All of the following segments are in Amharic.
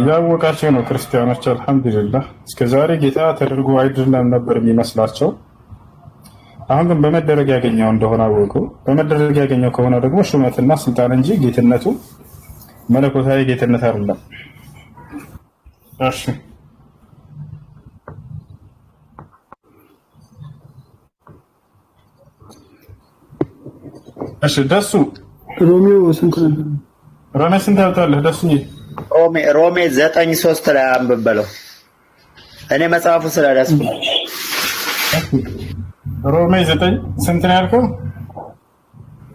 ያወቃቸው ነው ክርስቲያኖች አልহামዱሊላህ እስከዛሬ ጌታ ተደርጎ አይደለም ነበር የሚመስላቸው አሁን ግን በመደረግ ያገኘው እንደሆነ አወቁ በመደረግ ያገኘው ከሆነ ደግሞ ሹመትና ስልጣን እንጂ ጌትነቱ መለኮታዊ ጌትነት አይደለም እሺ ደሱ ሮሚዮ ስንት ነው ሮሜ ስንት ያወጣለህ ደሱ ሮሜ 9:3 ላይ አንብበለው እኔ መጽሐፉ ስላዳስኩ ሮሜ 9 ስንት ነው ያልከው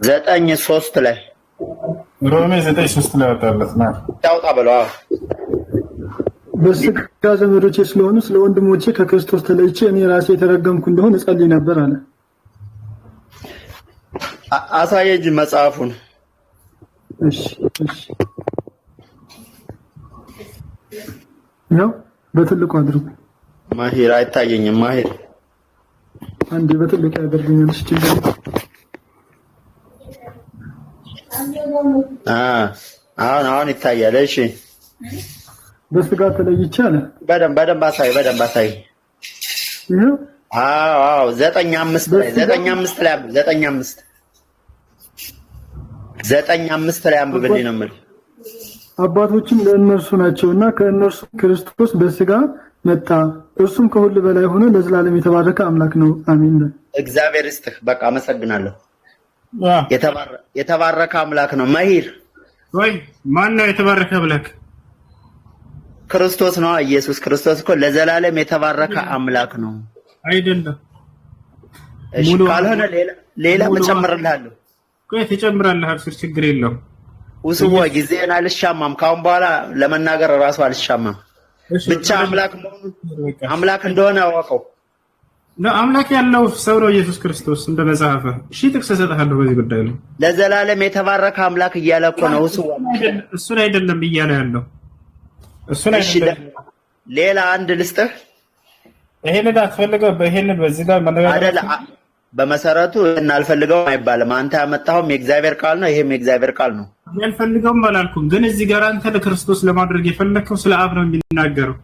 9:3 ላይ ሮሜ 9:3 ላይ ያወጣለት ነው ታውጣ በለው በስጋ ዘመዶቼ ስለሆኑ ስለ ወንድሞቼ ከክርስቶስ ተለይቼ እኔ ራሴ የተረገምኩ እንደሆነ እጸልይ ነበር አለ አሳየኝ መጽሐፉን እሺ ነው በትልቁ አድርጉ ማሂር አይታየኝም ማሂር አንዴ በትልቁ ያደርገኛል እሺ አሁን ይታያል እሺ በስጋ ተለይቼ አለ በደንብ አሳይ ይሄው 9:5 ላይ 9:5 ላይ አንብብልኝ ነው የምልህ አባቶችም ለእነርሱ ናቸውና ከእነርሱ ክርስቶስ በስጋ መጣ እርሱም ከሁሉ በላይ ሆኖ ለዘላለም የተባረከ አምላክ ነው አሜን እግዚአብሔር ይስጥህ በቃ አመሰግናለሁ የተባረከ አምላክ ነው መሂር ወይ ማን ነው የተባረከ አምላክ ክርስቶስ ነው ኢየሱስ ክርስቶስ እኮ ለዘላለም የተባረከ አምላክ ነው አይደለም እሺ ካልሆነ ሌላ መጨመርልሃለሁ ቆይ ተጨምራለህ አርስ ችግር የለው ውስው ጊዜና አልሻማም ካሁን በኋላ ለመናገር ራሱ አልሻማም ብቻ አምላክ እንደሆነ አወቀው አምላክ ያለው ሰው ነው ኢየሱስ ክርስቶስ እንደ መጽሐፈ እሺ ጥቅስ ሰጣለሁ በዚህ ጉዳይ ነው ለዘላለም የተባረከ አምላክ እያለ እኮ ነው እሱን አይደለም እያለ ያለው እሱን አይደለም ሌላ አንድ ልስጥህ ይሄንን አትፈልገው በይሄንን በዚህ ጋር መነጋገር በመሰረቱ እናልፈልገው አይባልም አንተ ያመጣው የእግዚአብሔር ቃል ነው ይሄም የእግዚአብሔር ቃል ነው ያልፈልገውም አላልኩም ግን እዚህ ጋር አንተ ለክርስቶስ ለማድረግ የፈለከው ስለ አብ ነው የሚናገረው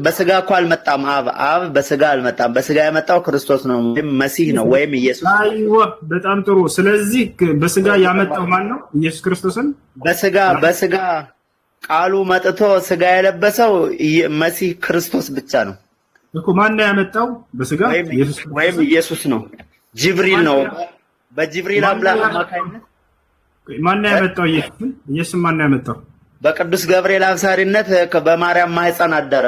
በስጋ እኮ አልመጣም አብ በስጋ አልመጣም በስጋ የመጣው ክርስቶስ ነው ወይም መሲህ ነው ወይም ኢየሱስ አይዋ በጣም ጥሩ ስለዚህ በስጋ ያመጣው ማን ነው ኢየሱስ ክርስቶስን በስጋ ቃሉ መጥቶ ስጋ የለበሰው መሲህ ክርስቶስ ብቻ ነው እኮ ማን ነው ያመጣው በስጋ ኢየሱስ ወይም ኢየሱስ ነው ጅብሪል ነው በጅብሪል አምላክ አማካይነት ማን ነው ያመጣው ኢየሱስ ማን ነው ያመጣው በቅዱስ ገብርኤል አብሳሪነት በማርያም ማህፀን አደረ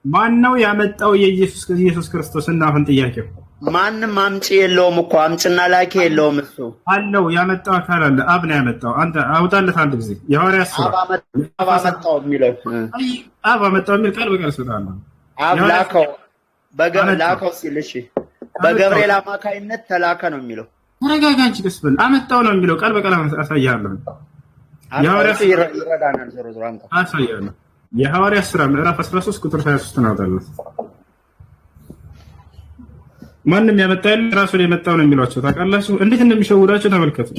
ማን ነው ያመጣው ኢየሱስ ክርስቶስና አሁን ጥያቄው ማንንም አምጪ የለውም እኮ አምጭና ላኪ የለውም እሱ አለው ያመጣው አካል አለ አብ ነው ያመጣው አንተ አውጣለት አንድ ጊዜ የሐዋርያት ሥራ አብ አመጣው የሚለው አብ አመጣው የሚል ቃል በቃል ስለታለ አብ ላከው ሲል እሺ በገብርኤል አማካይነት ተላከ ነው የሚለው ተረጋጋንቺ ደስበል አመጣው ነው የሚለው ቃል በቃል አሳያለሁ የሐዋርያት ይረዳናል ዞሮ አንተ አሳያለሁ የሐዋርያት ሥራ ምዕራፍ 13 ቁጥር 23 ነው አውጣለት ማንንም ያመጣል ራሱን የመጣው ነው የሚሏቸው ታውቃላችሁ እንዴት እንደሚሸውዳቸው ተመልከቱ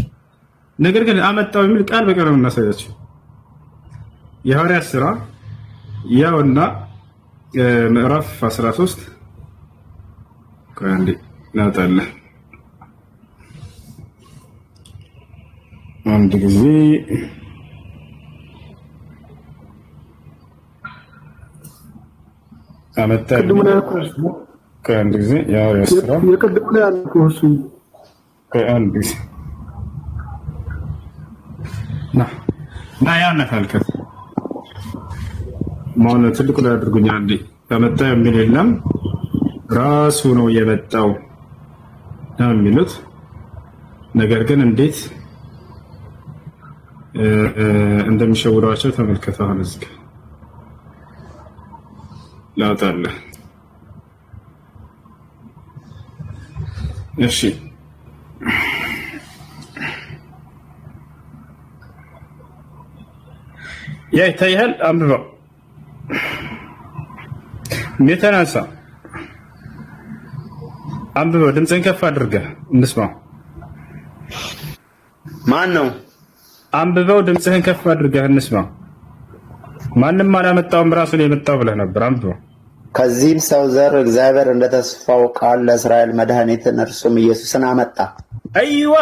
ነገር ግን አመጣው የሚል ቃል በቃል ነው እናሳያችሁ የሐዋርያት ሥራ ያውና ምዕራፍ 13 ከአንዴ ናታለ አንድ ጊዜ አመጣልኝ ከአንድ ጊዜ ያው ያስራ የቀደሙ ላይ አልኩህ እሱ ከአንድ ጊዜ ና ያነካልከት ማን ትልቁ ላይ አድርጉኝ አንዴ ከመጣ የሚል የለም ራሱ ነው የመጣው ነው የሚሉት ነገር ግን እንዴት እንደሚሸውራቸው ተመልከተው አለዝክ ላውጣለህ እሺ ያ ይታያል አንብበው የተነሳ አንብበው ድምፅህን ከፍ አድርገህ እንስማው ማን ነው አንብበው ድምፅህን ከፍ አድርገህ እንስማው ማንም አላመጣውም ራሱን የመጣው ብለህ ነበር። አንተ ከዚህም ሰው ዘር እግዚአብሔር እንደተስፋው ቃል ለእስራኤል መድኃኒትን እርሱም ኢየሱስን አመጣ። አይዋ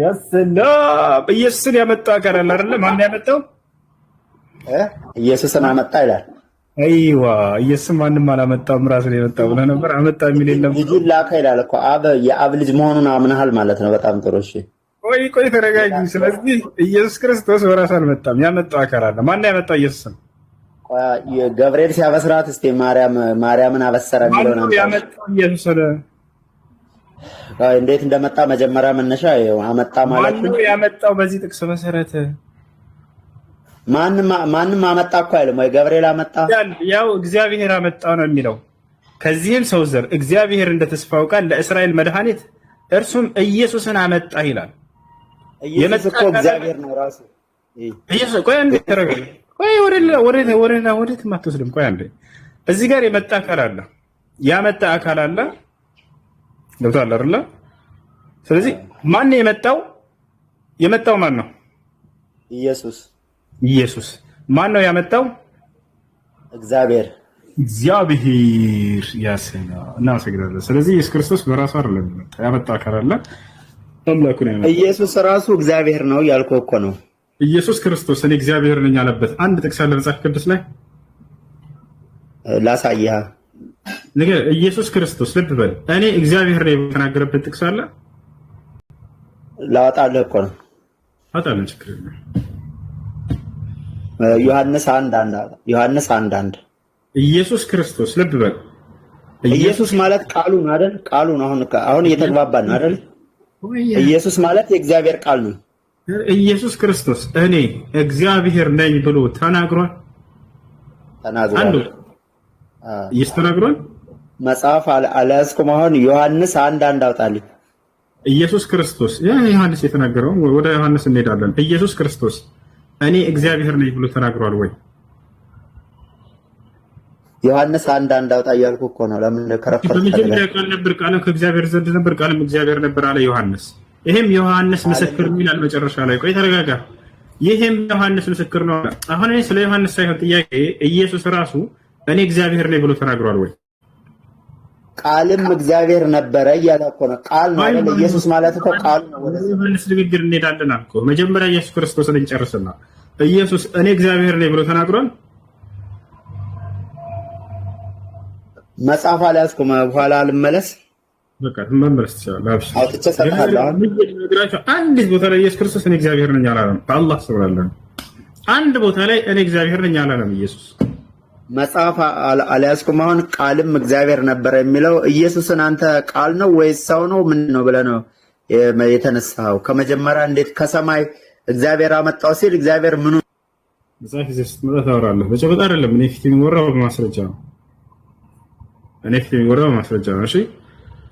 ያሰላም ኢየሱስን ያመጣ አካል አይደለ? ማን ያመጣው? ኢየሱስን አመጣ ይላል። አይዋ ኢየሱስ ማንም አላመጣውም ራሱን የመጣው ብለህ ነበር። አመጣ የሚል የለም። ልጁን ላከ ይላል እኮ የአብ ልጅ መሆኑን አምነሃል ማለት ነው። በጣም ጥሩ። እሺ ቆይ ተረጋጊ። ስለዚህ ኢየሱስ ክርስቶስ በራሱ አልመጣም፣ ያመጣው አካል አለ። ማን ያመጣው? ኢየሱስን ገብርኤል ሲያበስራት እስቲ ማርያምን አበሰረ የሚለው ነው ያመጣው። ኢየሱስን እንዴት እንደመጣ መጀመሪያ መነሻ አመጣ ማለት ነው። ያመጣው በዚህ ጥቅስ መሰረት ማንም አመጣ እኮ አይልም ወይ? ገብርኤል አመጣ፣ ያው እግዚአብሔር አመጣው ነው የሚለው። ከዚህም ሰው ዘር እግዚአብሔር እንደተስፋው ቃል ለእስራኤል መድኃኒት እርሱም ኢየሱስን አመጣ ይላል። ኢየሱስ እኮ እግዚአብሔር ነው ራሱ። ኢየሱስ ቆይ አንዴ ተረጋጋ። ቆይ ወዴት ማትወስድም። ቆይ አንዴ እዚህ ጋር የመጣ አካል አለ፣ ያመጣ አካል አለ። ገብቶሃል አይደል? ስለዚህ ማን ነው የመጣው? የመጣው ማን ነው? ኢየሱስ። ማን ነው ያመጣው? እግዚአብሔር ያሰና እናመሰግናለን። ስለዚህ ኢየሱስ ክርስቶስ በራሱ አይደለም ያመጣ አካል አለ፣ አምላኩ ነው ያመጣው። ኢየሱስ ራሱ እግዚአብሔር ነው ያልከው እኮ ነው። ኢየሱስ ክርስቶስ እኔ እግዚአብሔር ነኝ ያለበት አንድ ጥቅስ አለ መጽሐፍ ቅዱስ ላይ ላሳይህ። ነገር ኢየሱስ ክርስቶስ ልብ በል እኔ እግዚአብሔር ነኝ የተናገረበት ጥቅስ አለ። ላወጣልህ እኮ ነው። አጣለ ችግር የለም። ዮሐንስ 1:1 ኢየሱስ ክርስቶስ ልብ በል ኢየሱስ ማለት ቃሉ ነው አይደል? ቃሉ ነው። አሁን እየተግባባን ነው አይደል? ኢየሱስ ማለት የእግዚአብሔር ቃል ነው። ኢየሱስ ክርስቶስ እኔ እግዚአብሔር ነኝ ብሎ ተናግሯል። ተናግሯል። መጽሐፍ አልያዝኩም። አሁን ዮሐንስ 1:1 አውጣልኝ። ኢየሱስ ክርስቶስ ዮሐንስ የተናገረው ወደ ዮሐንስ እንሄዳለን። ኢየሱስ ክርስቶስ እኔ እግዚአብሔር ነኝ ብሎ ተናግሯል ወይ? ዮሐንስ 1:1 አውጣ እያልኩ እኮ ነው። ለምን ከረፈት በመጀመሪያ ቃል ነበር፣ ቃልም ከእግዚአብሔር ዘንድ ነበር፣ ቃልም እግዚአብሔር ነበር አለ ዮሐንስ። ይሄም ዮሐንስ ምስክር ይላል መጨረሻ ላይ። ቆይ ተረጋጋ። ይሄም ዮሐንስ ምስክር ነው። አሁን እኔ ስለ ዮሐንስ ሳይሆን ጥያቄ ኢየሱስ ራሱ እኔ እግዚአብሔር ነኝ ብሎ ተናግሯል ወይ? ቃልም እግዚአብሔር ነበረ እያለ እኮ ነው። ቃል ማለት ኢየሱስ ማለት እኮ ቃል ነው። ወደ ዮሐንስ ንግግር እንሄዳለን እኮ። መጀመሪያ ኢየሱስ ክርስቶስን እንጨርስና ኢየሱስ እኔ እግዚአብሔር ነኝ ብሎ ተናግሯል? መጽሐፍ አልያዝኩም። በኋላ ልመለስ። በቃ መመለስ ትችላለህ። አብሽር። አውጥቼ ሰጥሃለሁ። አንዲት ቦታ ላይ ኢየሱስ ክርስቶስ እኔ እግዚአብሔር ነኝ አላለም። በአላህ ስብራለን አንድ ቦታ ላይ እኔ እግዚአብሔር ነኝ አላለም ኢየሱስ። መጽሐፍ አልያዝኩም። አሁን ቃልም እግዚአብሔር ነበረ የሚለው ኢየሱስን አንተ ቃል ነው ወይስ ሰው ነው ምንድን ነው ብለህ ነው የተነሳኸው? ከመጀመሪያ እንዴት ከሰማይ እግዚአብሔር አመጣው ሲል እግዚአብሔር ምኑ መጽሐፍ ይዘህ ስትመጣ ታወራለህ። በጨበጣ አይደለም። እኔ ፊት የሚወራው በማስረጃ ነው። እሺ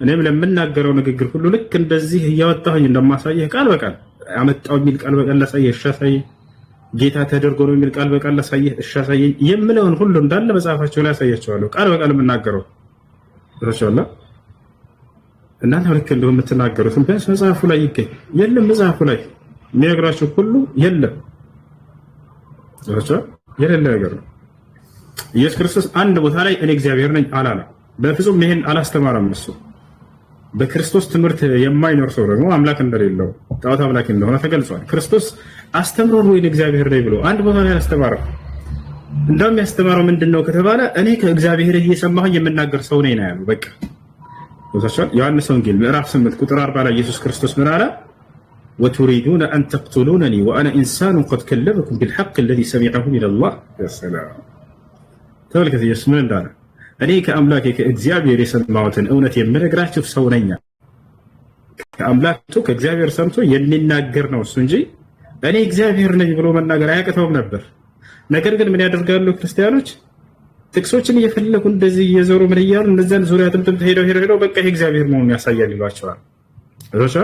እኔም ለምናገረው ንግግር ሁሉ ልክ እንደዚህ እያወጣሁኝ እንደማሳየህ ቃል በቃል አመጣው የሚል ቃል በቃል ላሳየህ፣ እሺ አሳየኝ። ጌታ ተደርጎ ነው የሚል ቃል በቃል ላሳየህ፣ እሺ አሳየኝ። የምለውን ሁሉ እንዳለ መጽሐፋቸው ላይ አሳያቸዋለሁ። ቃል በቃል የምናገረው ተሻለ እናንተ ልክ እንደው የምትናገሩት ቢያንስ መጽሐፉ ላይ ይገኝ የለም። መጽሐፉ ላይ የሚነግራችሁ ሁሉ የለም። የሌለ ነገር ነው። ኢየሱስ ክርስቶስ አንድ ቦታ ላይ እኔ እግዚአብሔር ነኝ አላለም። በፍጹም ይሄን አላስተማረም። እሱ በክርስቶስ ትምህርት የማይኖር ሰው ደግሞ አምላክ እንደሌለው ጣዖት አምላክ እንደሆነ ተገልጿል። ክርስቶስ አስተምሮ ነው እግዚአብሔር ነኝ ብሎ አንድ ቦታ ላይ አላስተማረም። እንደውም ያስተማረው ምንድነው ከተባለ እኔ ከእግዚአብሔር እየሰማሁኝ የምናገር ሰው ነኝ ነው ያለው። በቃ ወሰሻል። ዮሐንስ ወንጌል ምዕራፍ 8 ቁጥር 40 ላይ ኢየሱስ ክርስቶስ ምን አለ? وتريدون أن تقتلونني وأنا إنسان قد كلمكم بالحق الذي سمعه من الله. يا سلام ተመልከት ኢየሱስ ምን እንዳለ እኔ ከአምላኬ ከእግዚአብሔር የሰማሁትን እውነት የምነግራችሁ ሰው ነኝ። ከአምላክቱ ከእግዚአብሔር ሰምቶ የሚናገር ነው እሱ እንጂ እኔ እግዚአብሔር ነኝ ብሎ መናገር አያቅተውም ነበር። ነገር ግን ምን ያደርጋሉ ክርስቲያኖች? ጥቅሶችን እየፈለጉ እንደዚህ እየዞሩ ምን እያሉ እነዚያን ዙሪያ ጥምጥም ሄደው በቃ ይሄ እግዚአብሔር መሆኑን ያሳያል ይሏቸዋል። እሺ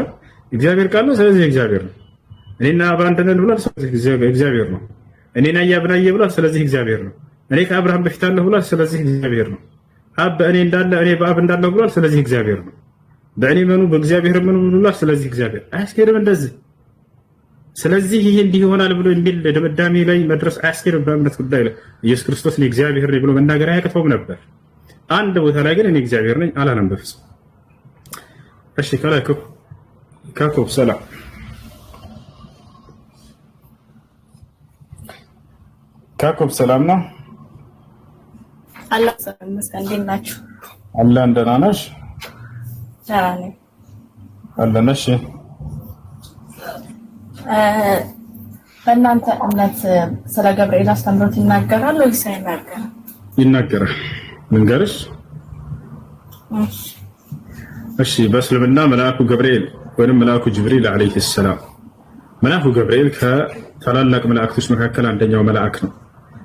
እግዚአብሔር ቃል ነው፣ ስለዚህ እግዚአብሔር ነው። እኔና አብ አንድ ነን ብሏል፣ ስለዚህ እግዚአብሔር ነው። እኔና ያብናየ ብሏል፣ ስለዚህ እግዚአብሔር ነው። እኔ ከአብርሃም በፊት አለሁ ብሏል፣ ስለዚህ እግዚአብሔር ነው። አብ በእኔ እንዳለ እኔ በአብ እንዳለሁ ብሏል፣ ስለዚህ እግዚአብሔር ነው። በእኔ መኑ በእግዚአብሔር መኑ ብሏል፣ ስለዚህ እግዚአብሔር። አያስኬድም እንደዚህ። ስለዚህ ይሄ እንዲህ ይሆናል ብሎ የሚል ድምዳሜ ላይ መድረስ አያስኬድም። በእምነት ጉዳይ ላይ ኢየሱስ ክርስቶስ እኔ እግዚአብሔር ነኝ ብሎ መናገር አያቅተውም ነበር። አንድ ቦታ ላይ ግን እኔ እግዚአብሔር ነኝ አላለም በፍጹም። እሺ ከላይ ካኮብ ሰላም ካኮብ ሰላም ነው አላህ ሰላም እንዴት ናችሁ? አላህ ደህና ነሽ? ደህና ነኝ። አላህ ነሽ? በእናንተ እምነት ስለ ገብርኤል አስተምሮት ይናገራል ወይስ አይናገርም? ይናገራል። ልንገርሽ? እሺ በእስልምና መልአኩ ገብርኤል ወይም መልአኩ ጅብሪል አለይሂ ሰላም መልአኩ ገብርኤል ከታላላቅ መላእክቶች መካከል አንደኛው መልአክ ነው።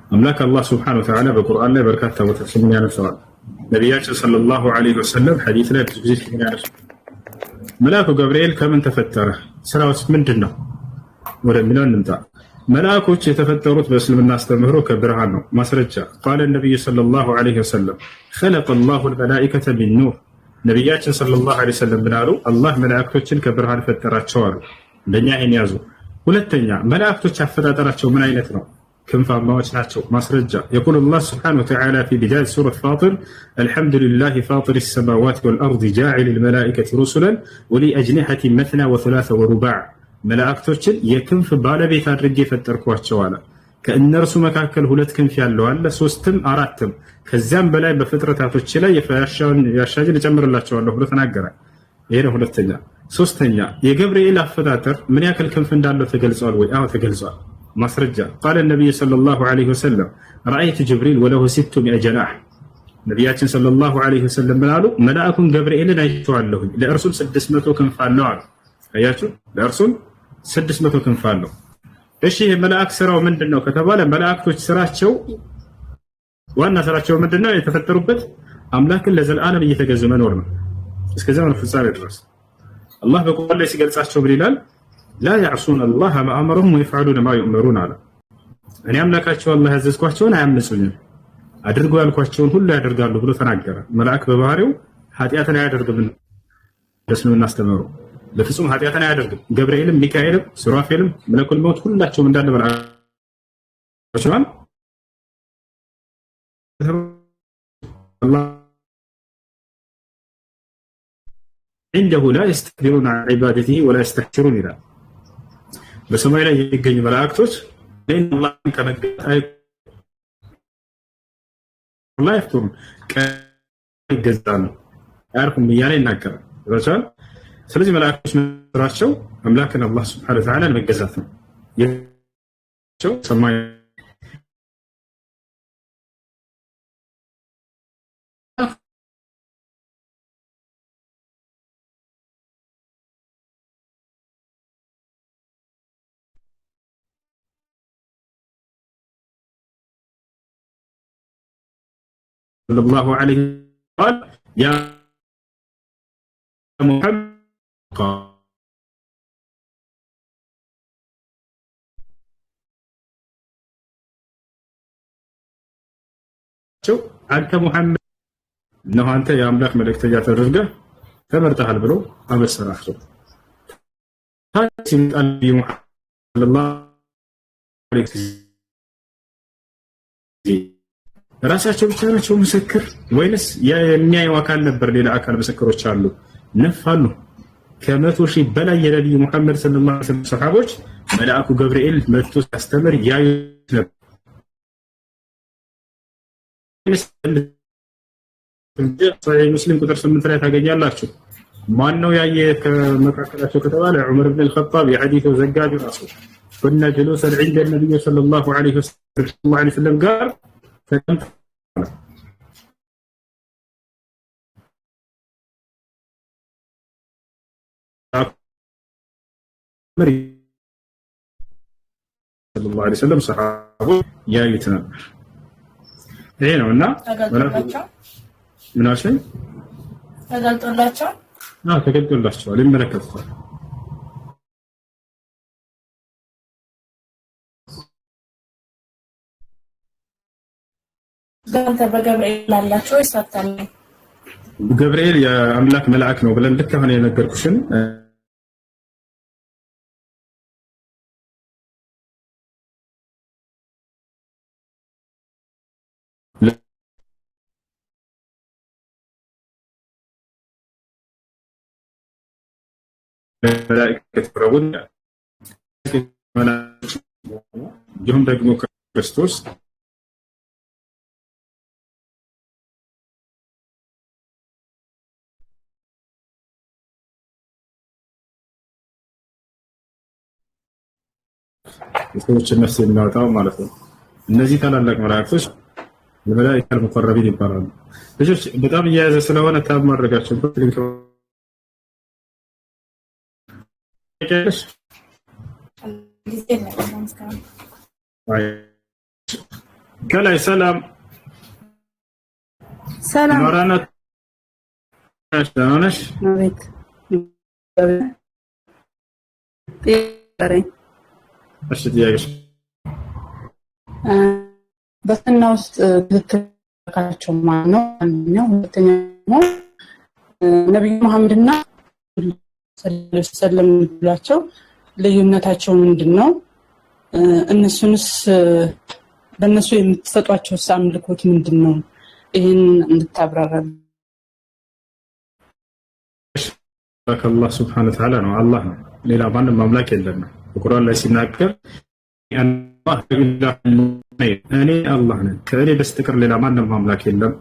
አምላክ አላህ ሱብሓነሁ ወተዓላ በቁርአን ላይ በርካታ ቦታዎች ምን ያነሳዋል። ነቢያችን ሰለላሁ ዐለይሂ ወሰለም ሐዲስ ላይ ብዙ ጊዜ ምን ያነሳዋል። መልአኩ ገብርኤል ከምን ተፈጠረ? ስራውስ ምንድነው? ወደሚለው እንምጣ። መልአኮች የተፈጠሩት በእስልምና አስተምህሮ ከብርሃን ነው። ማስረጃ ቃለ ነብዩ ሰለላሁ ዐለይሂ ወሰለም خلق الله الملائكة من نور ነቢያችን ሰለላሁ ዐለይሂ ወሰለም ብናሉ አላህ መላእክቶችን ከብርሃን ፈጠራቸው አሉ። እንደኛ ይሄን ያዙ። ሁለተኛ መላእክቶች አፈጣጠራቸው ምን አይነት ነው? ክንፋማዎች ናቸው። ማስረጃ يقول الله سبحانه وتعالى في بداية سورة فاطر الحمد لله فاطر السماوات والأرض جاعل الملائكة رسلا ولي أجنحة مثنى وثلاث ورباع መላእክቶችን የክንፍ ባለቤት አድርጌ ፈጠርኳቸው አለ። ከእነርሱ መካከል ሁለት ክንፍ ያለው አለ፣ ሶስትም አራትም ከዚያም በላይ በፍጥረታቶች ላይ ያሻጅን እጨምርላቸዋለሁ ብሎ ተናገረ። ይሄ ነው ሁለተኛ። ሶስተኛ የገብርኤል አፈጣጠር ምን ያክል ክንፍ እንዳለው ተገልጿል ወይ? አዎ ተገልጿል። ማስረጃ ቃለ ነብዩ ሰለላሁ ዐለይሂ ወሰለም ረአይቱ ጅብሪል ወለሁ 600 ጀናህ ነቢያችን ሰለላሁ ዐለይሂ ወሰለም ብላሉ መልአኩን ገብርኤልን አይቼዋለሁ ለእርሱም 600 ክንፍ አለው አሉ። አያችሁ ለእርሱም 600 ክንፍ አለው። እሺ መልአክ ስራው ምንድነው ከተባለ መላእክቶች ስራቸው ዋና ስራቸው ምንድነው? የተፈጠሩበት አምላክን ለዘላለም እየተገዙ መኖር ነው እስከ ዘመኑ ፍጻሜ ድረስ። አላህ በቁርአን ላይ ሲገልጻቸው ምን ይላል? ላ ያዕሱነ አላህ ማ አመረሁም ወይፍዐሉነ ማ ዩእመሩን አለ። እኔ አምላካቸው አላህ ያዘዝኳቸውን አያምፁኝም አድርጉ ያልኳቸውን ሁሉ ያደርጋሉ ብሎ ተናገረ። መልአክ በባህሪው ኃጢአትን አያደርግም። በእስልምና አስተምሮ ለፍጹም ኃጢአትን አያደርግም። ገብርኤልም ሚካኤልም ሱራፌልም መለኩል ሞት ሁላቸውም እንዳለ መልአኮች ናቸው። الله عنده لا يستكبرون عن عبادته ولا يستكثرون إلى በሰማይ ላይ የሚገኙ መላእክቶች ለአላህ ከመገዛት አላህ ይፍቱን ይገዛሉ አያርፉም እያለ ይናገራል። ይበዛል። ስለዚህ መላእክቶች ስራቸው አምላክን አላህ ሱብሓነሁ ወተዓላ መገዛት ነው። የቸው ሰማይ صلى الله عليه قال يا محمد አንተ ሙሐመድ ነው አንተ የአምላክ መልእክተኛ ተደርገህ ተመርጠሃል ብሎ አበሰራቸው። ታዲያ ነብዩ ሙሐመድ ሰለላሁ ዐለይሂ ወሰለም ራሳቸው ብቻ ናቸው ምስክር ወይንስ የሚያዩ አካል ነበር? ሌላ አካል ምስክሮች አሉ ነፋሉ። ከ100,000 በላይ የነብዩ ሙሐመድ ሰለላሁ ዐለይሂ ወሰለም ሰሃቦች መልአኩ ገብርኤል መጥቶ ሲያስተምር ያዩት ነበር። ሰሒህ ሙስሊም ቁጥር 8 ላይ ታገኛላችሁ። ማን ነው ያየ ከመካከላቸው ከተባለ ዑመር ኢብኑ አልኸጣብ የሐዲሱ ዘጋቢ ራሱ ኩና ጀሉሰን ዐንደ ነብዩ ሰለላሁ ዐለይሂ ወሰለም ጋር ሰለላሁ ዐለይሂ ወሰለም ሰሃቦች ያዩት ነበር። ይሄ ነውና ምን አልሽኝ? ተገልጦላቸዋል ይመለከቱታል። በገብርኤል አላቸው ይሳታል። ገብርኤል የአምላክ መልአክ ነው ብለን ልክ አሁን የነገርኩሽን መላእክት ረቡን እንዲሁም ደግሞ ክርስቶስ የሰዎችን ነፍስ የሚያወጣው ማለት ነው። እነዚህ ታላላቅ መላእክቶች መላእክቱል ሙቀረቢን ይባላሉ። ልጆች በጣም እየያዘ ስለሆነ ታብ ማድረጋቸው ከላይ ሰላም ሰላም ማራናት ነሽ አቤት እሺ ጥያቄሽ በስና ውስጥ ትክክላቸው ማለት ነው። አንደኛው ሁለተኛው ነብዩ መሐመድና ሰለላሁ ዐለይሂ ልዩነታቸው ምንድነው? እነሱንስ በእነሱ የምትሰጧቸው አምልኮት ምንድነው? ይሄን እንድታብራራሉ። አላህ Subhanahu Wa Ta'ala ነው አላህ ነው ሌላ ማንም አምላክ የለም። በቁርአን ላይ ሲናገር አላህ እኔ አላህ ነኝ ከእኔ በስተቀር ሌላ ማንም አምላክ የለም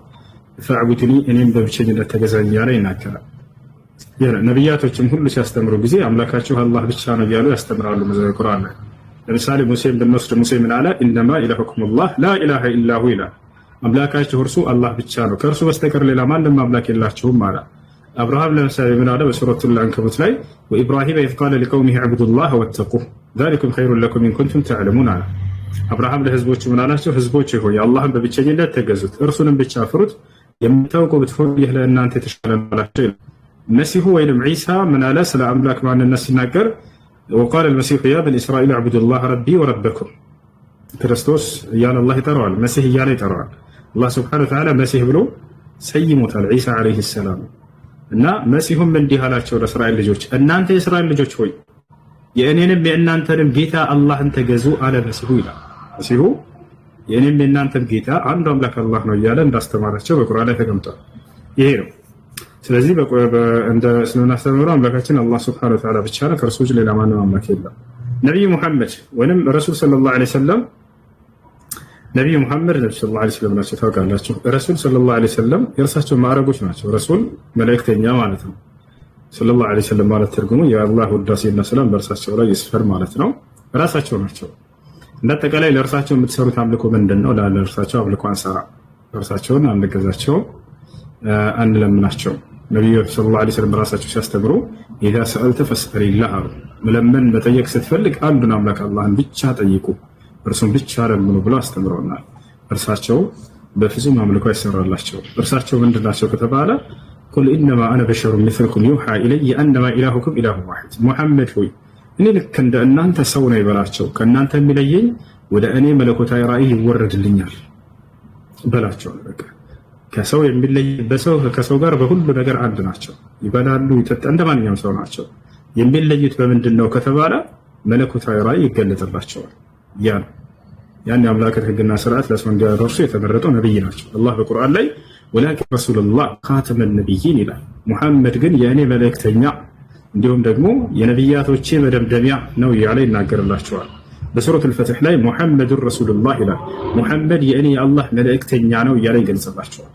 ፈዕቡድኒ እኔም በብቸኝነት ተገዛኝ ያለ ይናገራል። ነብያቶችም ሁሉ ሲያስተምሩ ጊዜ አምላካቸው አላህ ብቻ ነው እያሉ ያስተምራሉ። በቁርአን ላይ ለምሳሌ ሙሴን ብንወስድ ሙሴ ምን አለ? ኢነማ ኢላሁኩም አላህ ላ ኢላሃ ኢላ ሁ ይላል። አምላካችሁ እርሱ አላህ ብቻ ነው ከእርሱ በስተቀር ሌላ ማንም አምላክ የላችሁም አለ። አብርሃም ለምሳሌ ምን አለ? በሱረቱል አንከቡት ላይ ወኢብራሂም ኢዝ ቃለ ሊቀውሚሂ ዕቡዱላህ ወተቁህ ዛሊኩም ኸይሩን ለኩም ኢን ኩንቱም ተዕለሙን አለ። አብርሃም ለህዝቦቹ ምን አላቸው? ህዝቦች ሆይ አላህን በብቸኝነት ተገዙት እርሱንም ብቻ ፍሩት የምታውቁ ብትሆኑ ይህ ለእናንተ የተሻለ ነው አላቸው። መሲሁ ወይንም ዒሳ ምን አለ? ስለ አምላክ ማንነት ሲናገር وقال المسيح يا بني إسرائيل اعبدوا الله ربي وربكم ክርስቶስ እያለ አላህ ይጠራዋል። መሲህ እያለ ይጠራዋል። አላህ Subhanahu Wa Ta'ala መሲህ ብሎ ሰይሞታል ዒሳ አለይሂ ሰላም። እና መሲሁም እንዲህ አላቸው ለእስራኤል ልጆች እናንተ የእስራኤል ልጆች ሆይ የእኔንም የእናንተንም ጌታ አላህን ተገዙ አለ መሲሁ ይላል። መሲሁ የእኔም የእናንተም ጌታ አንዱ አምላክ አላህ ነው እያለ እንዳስተማራቸው በቁርአን ላይ ተቀምጧል። ይሄ ነው። ስለዚህ እንደ እስልምና አስተምህሮ አምላካችን አላህ Subhanahu Wa Ta'ala ብቻ ነው ከእርሱ ውጭ ሌላ ማንም አምላክ የለም። ነብዩ መሐመድ ወይንም ረሱል ሰለላሁ ዐለይሂ ወሰለም ነብዩ መሐመድ ሰለላሁ ዐለይሂ ወሰለም ናቸው ታውቃላችሁ። ረሱል ሰለላሁ ዐለይሂ ወሰለም የእርሳቸው ማዕረጎች ናቸው። ረሱል መልእክተኛ ማለት ነው። ሰለላሁ ዐለይሂ ወሰለም ማለት ትርጉሙ የአላህ ውዳሴና ሰላም በእርሳቸው ላይ ይስፈር ማለት ነው። ራሳቸው ናቸው። እንደተቀላይ ለእርሳቸው የምትሰሩት አምልኮ ምንድነው? ለእርሳቸው አምልኮ አንሰራ እርሳቸውን አንገዛቸው አንለምናቸው። ነብዩ ሰለላሁ ዐለይሂ ወሰለም ራሳቸው ሲያስተምሩ ኢዛ ሰአልተ ፈስአሊላህ መለመን መጠየቅ ስትፈልግ አንዱን አምላክ አላህን ብቻ ጠይቁ እርሱን ብቻ ለምኑ ብለው አስተምረውናል። እርሳቸው በፍጹም አምልኮ አይሰራላቸው። እርሳቸው ምንድናቸው ከተባለ ቁል ኢነማ አነ በሸሩ ሚስልኩም ዩሃ ኢለየ አነማ ኢላሁኩም ኢላሁ ዋሂድ ሙሐመድ ሆይ እኔ ልክ እንደ እናንተ ሰው ነው ይበላቸው ከእናንተ የሚለየኝ ወደ እኔ መለኮታዊ ራእይ ይወረድልኛል በላቸው። በቃ ከሰው የሚለይ ከሰው ጋር በሁሉ ነገር አንድ ናቸው። ይበላሉ ይጠጣ እንደማንኛውም ሰው ናቸው። የሚለዩት በምንድነው ከተባለ መለኮታዊ ራእይ ይገለጥላቸዋል። ያን የአምላክን ህግና ስርዓት ለሰው እንዲያደርሱ የተመረጡ ነብይ ናቸው። አላህ በቁርአን ላይ ወላኪን ረሱሉላህ ኻተመን ነቢይን ይላል። ሙሐመድ ግን የእኔ መልእክተኛ እንዲሁም ደግሞ የነብያቶቼ መደምደሚያ ነው እያለ ይናገርላቸዋል። በሱረቱል ፈትህ ላይ ሙሐመዱን ረሱሉላህ ይላል። ሙሐመድ የእኔ የአላህ መልእክተኛ ነው እያለ ይገልጽላቸዋል።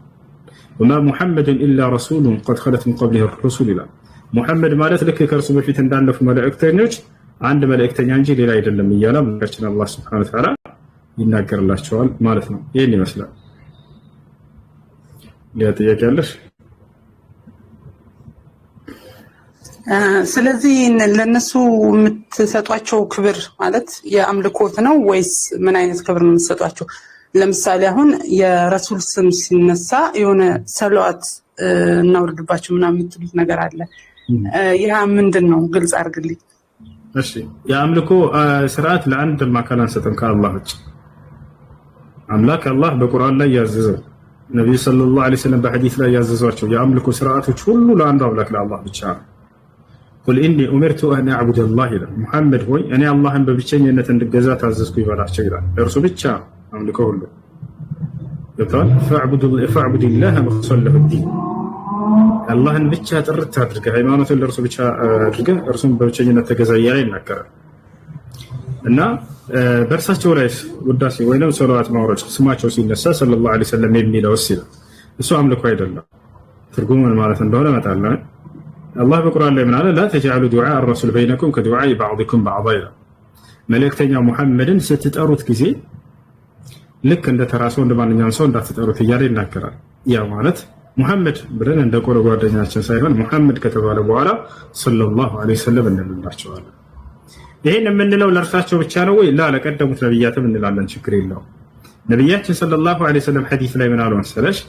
ወማ ሙሐመድን ኢላ ረሱሉን ቀድ ኸለት ሚን ቀብሊሂ ሩሱል ይላል። ሙሐመድ ማለት ልክ ከእርሱ በፊት እንዳለፉ መልእክተኞች አንድ መልእክተኛ እንጂ ሌላ አይደለም እያለ አምላካችን አላህ Subhanahu Wa Ta'ala ይናገርላቸዋል ማለት ነው። ይሄን ይመስላል። ጥያቄ አለሽ? ስለዚህ ለነሱ የምትሰጧቸው ክብር ማለት የአምልኮት ነው ወይስ ምን አይነት ክብር ነው የምትሰጧቸው? ለምሳሌ አሁን የረሱል ስም ሲነሳ የሆነ ሰለዋት እናውርድባቸው ምናምን የምትሉት ነገር አለ። ያ ምንድነው? ግልጽ አድርግልኝ። እሺ የአምልኮ ስርዓት ለአንድ አካል አንሰጥም ከአላህ ውጭ። አምላክ አላህ በቁርአን ላይ ያዘዘው ነብዩ ሰለላሁ ዐለይሂ ወሰለም በሐዲስ ላይ ያዘዟቸው የአምልኮ ስርዓቶች ሁሉ ለአንዱ አምላክ ለአላህ ብቻ ነው። ቁል ኢኒ ኡሚርቱ አን አዕቡደ አላህ ይላል። ሙሐመድ ሆይ እኔ አላህን በብቸኝነት እንድገዛ ታዘዝኩ ይበላቸው ይላል። እርሱ ብቻ አምልኮ ሁሉ ገብቷል። ፈዕቡዲላህ ሙኽሊሰን ለሁ ዲን አላህን ብቻ ጥርት አድርገህ ሃይማኖትን ለእርሱ ብቻ አድርገህ እርሱን በብቸኝነት ተገዛ እያለ ይናገራል። እና በእርሳቸው ላይ ውዳሴ ወይም ሰለዋት ማውረድ ስማቸው ሲነሳ ሰለላሁ ዐለይሂ ወሰለም የሚለው ሲል እሱ አምልኮ አይደለም። ትርጉሙን ማለት እንደሆነ እመጣለሁ። አላህ በቁርአን ላይ ምን አለ? ላ ተጅዐሉ ዱዓ አር-ረሱል በይነኩም ከዱዓ ባዕድኩም ባዕዳ ይላል። መልእክተኛ ሙሐመድን ስትጠሩት ጊዜ ልክ እንደ ተራ ሰው እንደ ማንኛውም ሰው እንዳትጠሩት እያለ ይናገራል። ያ ማለት ሙሐመድ ብለን እንደ ቆሎ ጓደኛችን ሳይሆን ሙሐመድ ከተባለ በኋላ ሰለላሁ ዐለይሂ ወሰለም እንላቸዋለን። ይሄን የምንለው ለእርሳቸው ብቻ ነው ወይ? ላ ለቀደሙት ነብያትም እንላለን፣ ችግር የለውም። ነብያችን ሰለላሁ ዐለይሂ ወሰለም ሐዲስ ላይ ምን አሉ መሰለሽ?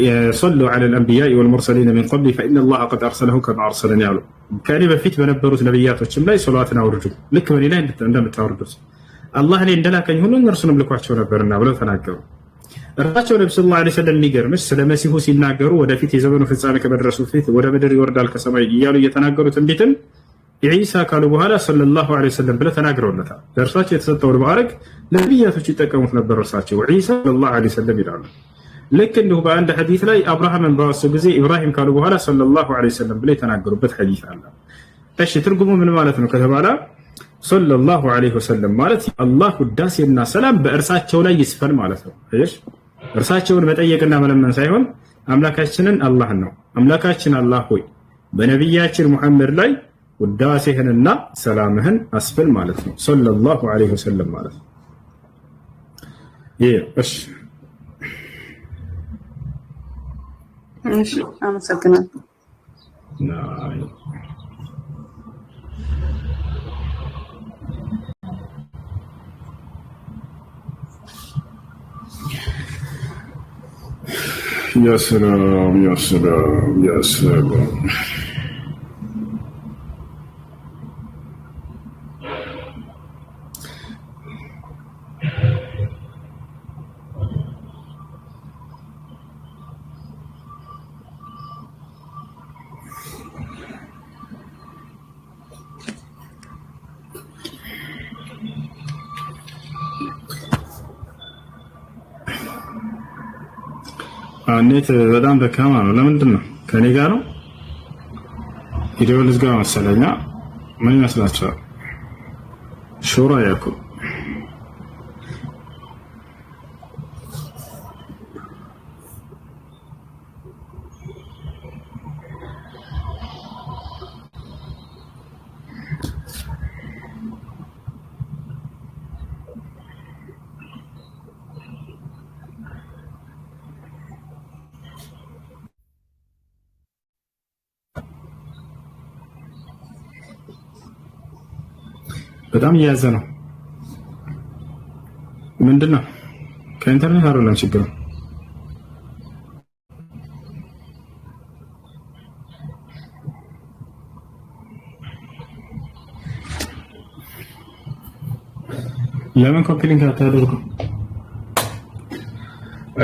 የሰሉ ዐለ አልአንቢያኢ ወልሙርሰሊን ሚን ቀብሊ ፈኢነላህ ቀድ አርሰለሁ ከማ አርሰለኒ አሉ። ከእኔ በፊት በነበሩት ነብያቶችም ላይ ሰላዋትን አውርዱ ልክ በእኔ ላይ እንደምታወርዱት አላህ እኔ እንደላከኝ ሁሉ እነርሱንም ልኳቸው ነበርና ብለው ተናገሩ። እርሳቸው ነብዩ ሰለላሁ ዐለይሂ ወሰለም የሚገርምሽ ስለ መሲሁ ሲናገሩ ወደፊት የዘመኑ ፍጻሜ ከመድረሱ ፊት ወደ ምድር ይወርዳል ከሰማይ እያሉ እየተናገሩ ትንቢትን ዒሳ ካሉ በኋላ ሰለላሁ ዐለይሂ ወሰለም ብለው ተናግረውለታል። ለእርሳቸው የተሰጠውን ማዕረግ ለነቢያቶች ይጠቀሙት ነበር። እርሳቸው ዒሳ ሰለላሁ ዐለይሂ ወሰለም ይላሉ። ልክ እንዲሁ በአንድ ሐዲስ ላይ አብርሃምን ባወሱ ጊዜ ኢብራሂም ካሉ በኋላ ሰለላሁ ዐለይሂ ወሰለም ብለው የተናገሩበት ሐዲስ አለ። እሺ ትርጉሙ ምን ማለት ነው ከተባለ ሰለላሁ ዐለይሂ ወሰለም ማለት አላህ ውዳሴና ሰላም በእርሳቸው ላይ ይስፈን ማለት ነው። እሺ እርሳቸውን መጠየቅና መለመን ሳይሆን አምላካችንን አላህን ነው። አምላካችን አላህ ሆይ በነቢያችን ሙሐመድ ላይ ውዳሴህንና ሰላምህን አስፍን ማለት ነው። ሰለላሁ ዐለይሂ ወሰለም ማለት ነው። እሺ እሺ አመሰግናለሁ። يا سلام يا سلام يا سلام. ኔት በጣም ደካማ ነው። ለምንድን ነው ከኔ ጋር ነው? ቪዲዮ ልዝጋ መሰለኛ። ምን ይመስላችኋል? ሹራ ያኩ በጣም እየያዘ ነው። ምንድነው? ከኢንተርኔት አይደለም ችግሩ። ለምን ኮፒ ሊንክ አታደርጉ?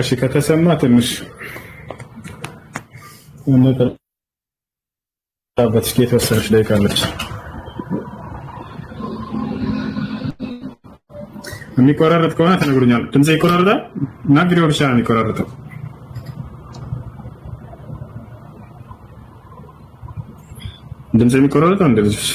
እሺ ከተሰማ ትንሽ ታበት የተወሰነች ደቂቃ አለች። የሚቆራረጥ ከሆነ ተነግሩኛል። ድምጼ ይቆራረጣል እና ቪዲዮ ብቻ ነው የሚቆራረጠው። ድምጼ የሚቆራረጠው እንደ ልጆች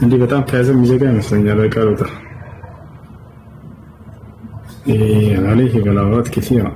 እንዲህ በጣም ከያዘ የሚዘጋ ይመስለኛል። በቃ በጣም عليه بلاغات كثيرة.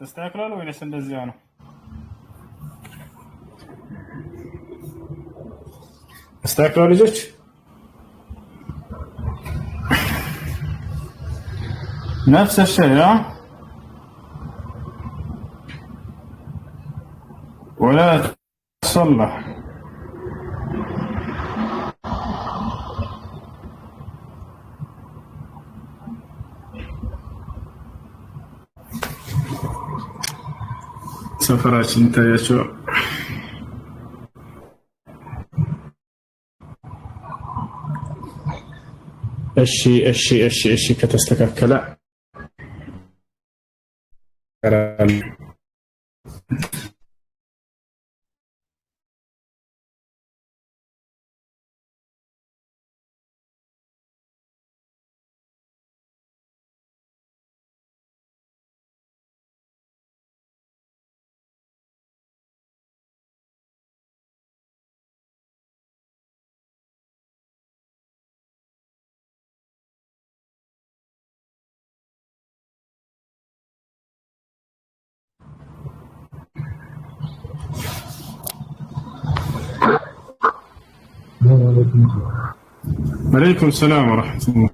ተስተካክሏል ወይስ እንደዚያ ነው? ተስተካክሏል ልጆች? نفس الشيء ها ولا تصلح ሰፈራችን ታያቸው እሺ ከተስተካከለ عليكم السلام ورحمة الله.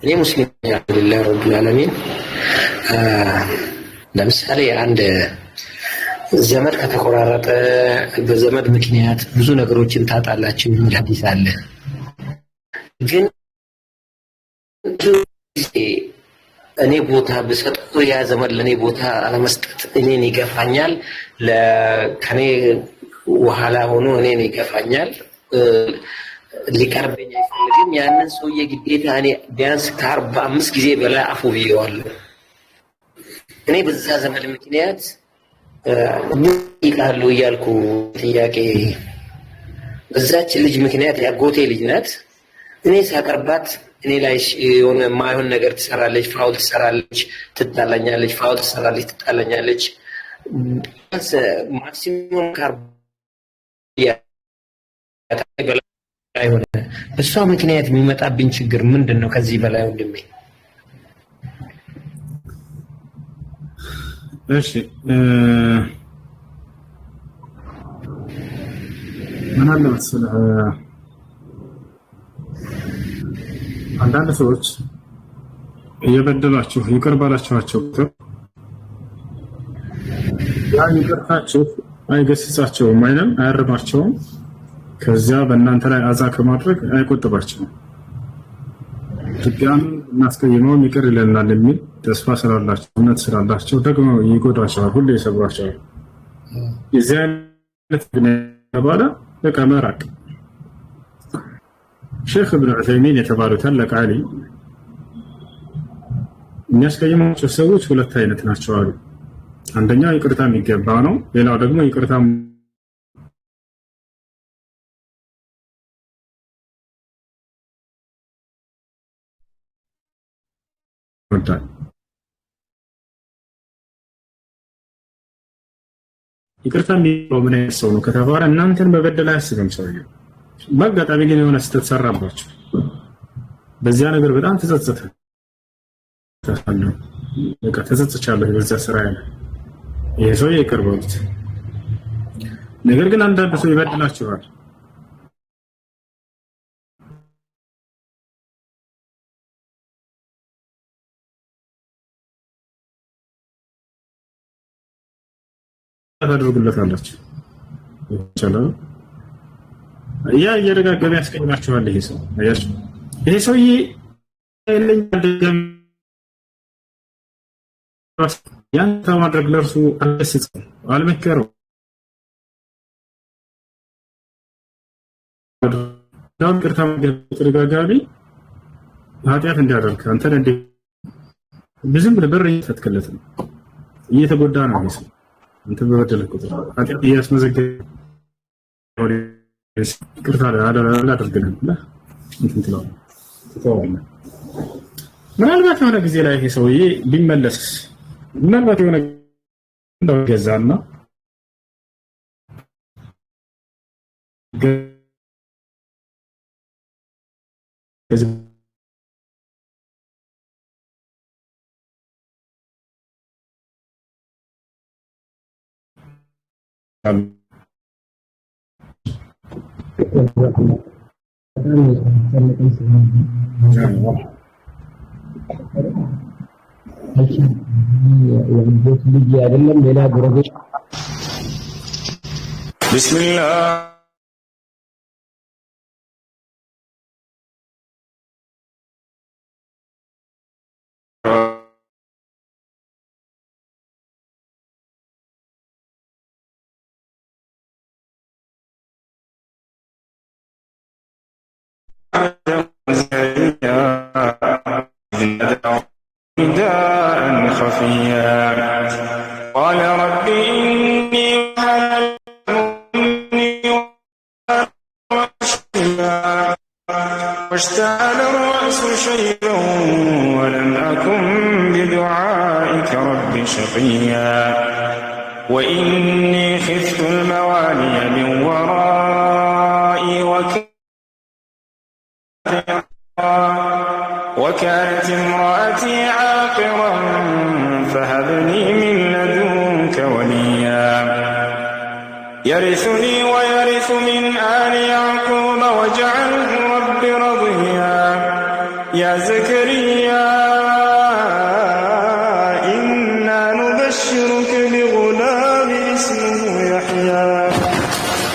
እኔ ሙስሊም አልሐምዱሊላህ ረቢል ዓለሚን። ለምሳሌ አንድ ዘመድ ከተቆራረጠ በዘመድ ምክንያት ብዙ ነገሮችን ታጣላችሁ የሚል ሐዲስ አለ። ግን እኔ ቦታ ብሰጠው ያ ዘመድ ለኔ ቦታ አለመስጠት እኔን ይገፋኛል፣ ለከኔ ወኋላ ሆኖ እኔን ይገፋኛል፣ ሊቀርበኝ አይፈልግም። ያንን ሰውዬ ግዴታ እኔ ቢያንስ ከ45 ጊዜ በላይ አፉ ብየዋለሁ። እኔ በዛ ዘመድ ምክንያት ይቃሉ እያልኩ ጥያቄ በዛች ልጅ ምክንያት ያጎቴ ልጅ ናት። እኔ ሳቀርባት እኔ ላይ የሆነ ማይሆን ነገር ትሰራለች፣ ፋውል ትሰራለች፣ ትጣላኛለች፣ ፋውል ትሰራለች፣ ትጣላኛለች። ማክሲሙም ካርቢያ አይሆነ በሷ ምክንያት የሚመጣብኝ ችግር ምንድነው? ከዚህ በላይ ወንድሜ? እሺ ምን አለ መሰለህ አንዳንድ ሰዎች እየበደሏችሁ ይቅር ባላችኋቸው ያ ይቅርታችሁ አይገስጻቸውም፣ አያርማቸውም። ከዚያ በእናንተ ላይ አዛ ከማድረግ አይቆጥባቸውም። ድጋሚ እናስቀይመውም ይቅር ይለናል የሚል ተስፋ ስላላቸው እምነት ስላላቸው ደግሞ ይጎዳቸዋል፣ ሁሌ ይሰብሯቸዋል። የዚህ አይነት ግን ተባለ በቃ መራቅ። ሼክ ኢብኑ ዑሰይሚን የተባሉ ታላቅ ዓሊም የሚያስቀይሟቸው ሰዎች ሁለት አይነት ናቸው አሉ። አንደኛው ይቅርታ የሚገባ ነው፣ ሌላው ደግሞ ይቅርታ ይወዳል። ይቅርታ የሚለው ምን አይነት ሰው ነው ከተባለ እናንተን በበደል አያስብም ሰውየው። በአጋጣሚ ግን የሆነ ስህተት ሰራባችሁ፣ በዚያ ነገር በጣም ተጸጸተ። በቃ ተጸጽቻለሁ በዛ ስራ ያለ ይሄ ሰው ይቅር በሉት። ነገር ግን አንዳንድ ሰው ይበድላችኋል። ታደርጉለታላችሁ ይቻላል። ያ እየደጋገመ ያስቀይማችኋል። ይሄ ሰው አያችሁ፣ ይሄ ሰውዬ ለኛ ደገም ያን ተማድረግ ለርሱ አልተሰጸም አልመከረው ዳን ቅርታ ተደጋጋሚ ኃጢአት እንዲያደርግ አንተን እንደ ብዙም ብር እየተተከለት ነው፣ እየተጎዳ ነው። ይሄ አንተ በበደለ ቁጥር ኃጢአት እያስመዘገበ ቅርታ አላደርግልህም ብለህ እንትን ትለዋለህ። ምናልባት የሆነ ጊዜ ላይ ይሄ ሰውዬ ቢመለስ ምናልባት የሆነ እንደው ገዛና بسم الله نداء خفيا قال رب إني واشتعل الرأس شيبا ولم أكن بدعائك رب شقيا وإني خفت الموالي من ورائي وكانت امرأتي عاقرا فهب لي من لدنك وليا يرثني ويرث من آل يعقوب واجعله رب رضيا يا زكريا إنا نبشرك بغلام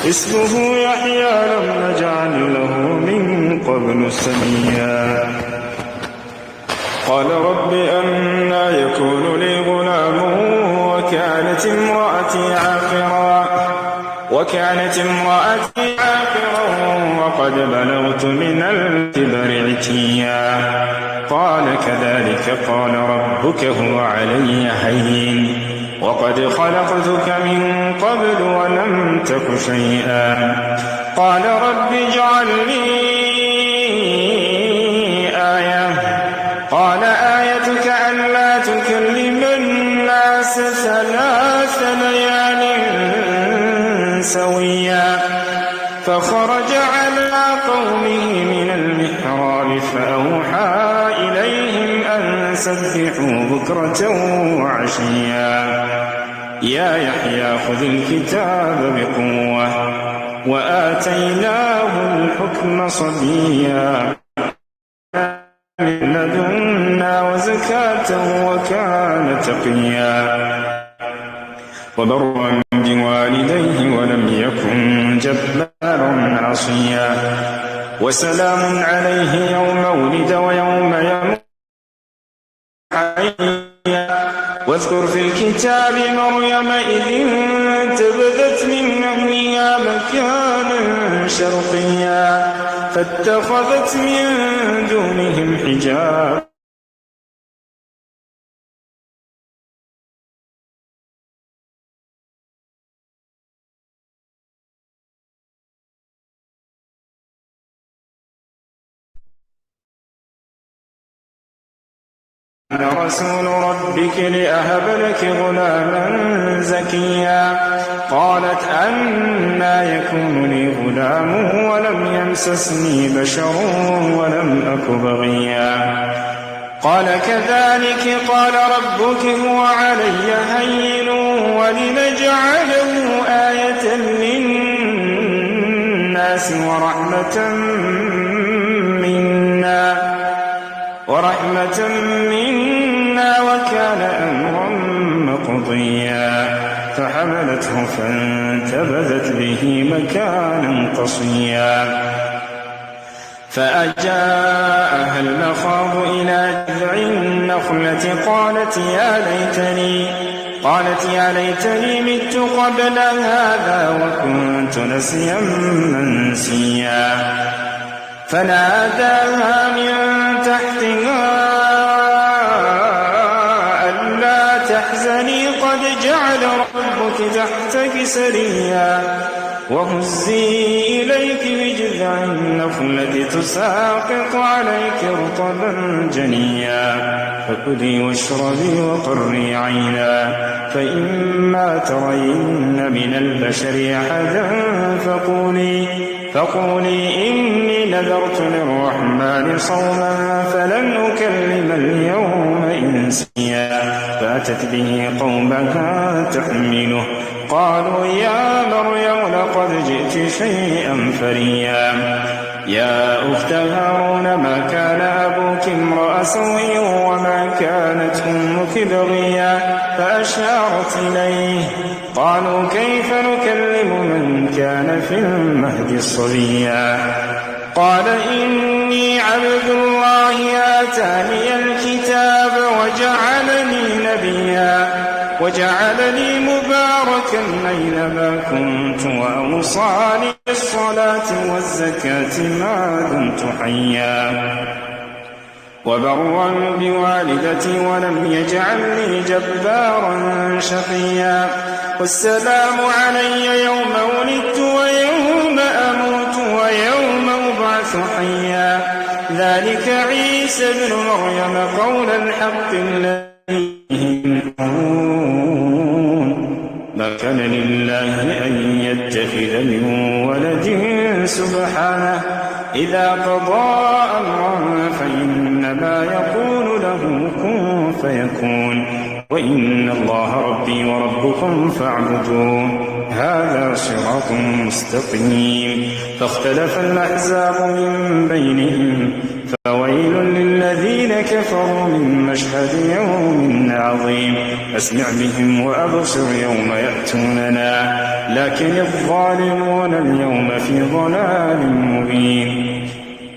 اسمه يحيى لم نجعل له من قبل سميا قال رب أنى يكون لي غلام وكانت امرأتي عاقرا وقد بلغت من الكبر عتيا قال كذلك قال ربك هو علي هين وقد خلقتك من قبل ولم تك شيئا قال رب اجعل لي آية قال آيتك ألا تكلم الناس 3 ليال سويا فخرج على قومه من المحراب فأوحى إليهم أن سبحوا بكرة وعشيا يا يحيى خذ الكتاب بقوة وآتيناه الحكم صبيا من لدنا وزكاة وكان تقيا وبرا بوالديه ولم يكن جبارا عصيا وسلام عليه يوم ولد ويوم يموت حيا واذكر في الكتاب مريم إذ انتبذت من أهلها مكانا شرقيا فاتخذت من دونهم حجابا أنا رسول ربك لأهب لك غلاما زكيا قالت أنى يكون لي غلام ولم يمسسني بشر ولم أك بغيا قال كذلك قال ربك هو علي هين ولنجعله آية للناس ورحمة منا وكان أمرا مقضيا فحملته فانتبذت به مكانا قصيا فأجاءها المخاض إلى جذع النخلة قالت يا ليتني مت قبل هذا وكنت نسيا منسيا فناداها من تحتها ألا تحزني قد جعل ربك تحتك سريا وهزي إليك بجذع النخلة تساقط عليك رطبا جنيا فكلي واشربي وقري عينا فإما ترين من البشر أحدا فقولي إني نذرت للرحمن صوما فلن أكلم اليوم إنسيا فأتت به قومها تحمله قالوا يا مريم لقد جئت شيئا فريا يا أخت هارون ما كان أبوك امرأ سوء وما كانت أمك بغيا فأشارت إليه قالوا كيف نكلم من كان في المهد صبيا قال إني عبد الله آتاني الكتاب وجعلني نبيا وجعلني مباركا أينما كنت وأوصاني بالصلاة والزكاة ما دمت حيا وبرا بوالدتي ولم يجعلني جبارا شقيا والسلام علي يوم ولدت ويوم أموت ويوم أبعث حيا ذلك عيسى ابن مريم قول الحق الذي ما كان لله أن يتخذ من ولد سبحانه إذا قضى أمرا فإنما يقول له كن فيكون وإن الله ربي وربكم فاعبدون هذا صراط مستقيم فاختلف الأحزاب من بينهم فويل للذين كفروا من مشهد يوم عظيم أسمع بهم وأبصر يوم يأتوننا لكن الظالمون اليوم في ضلال مبين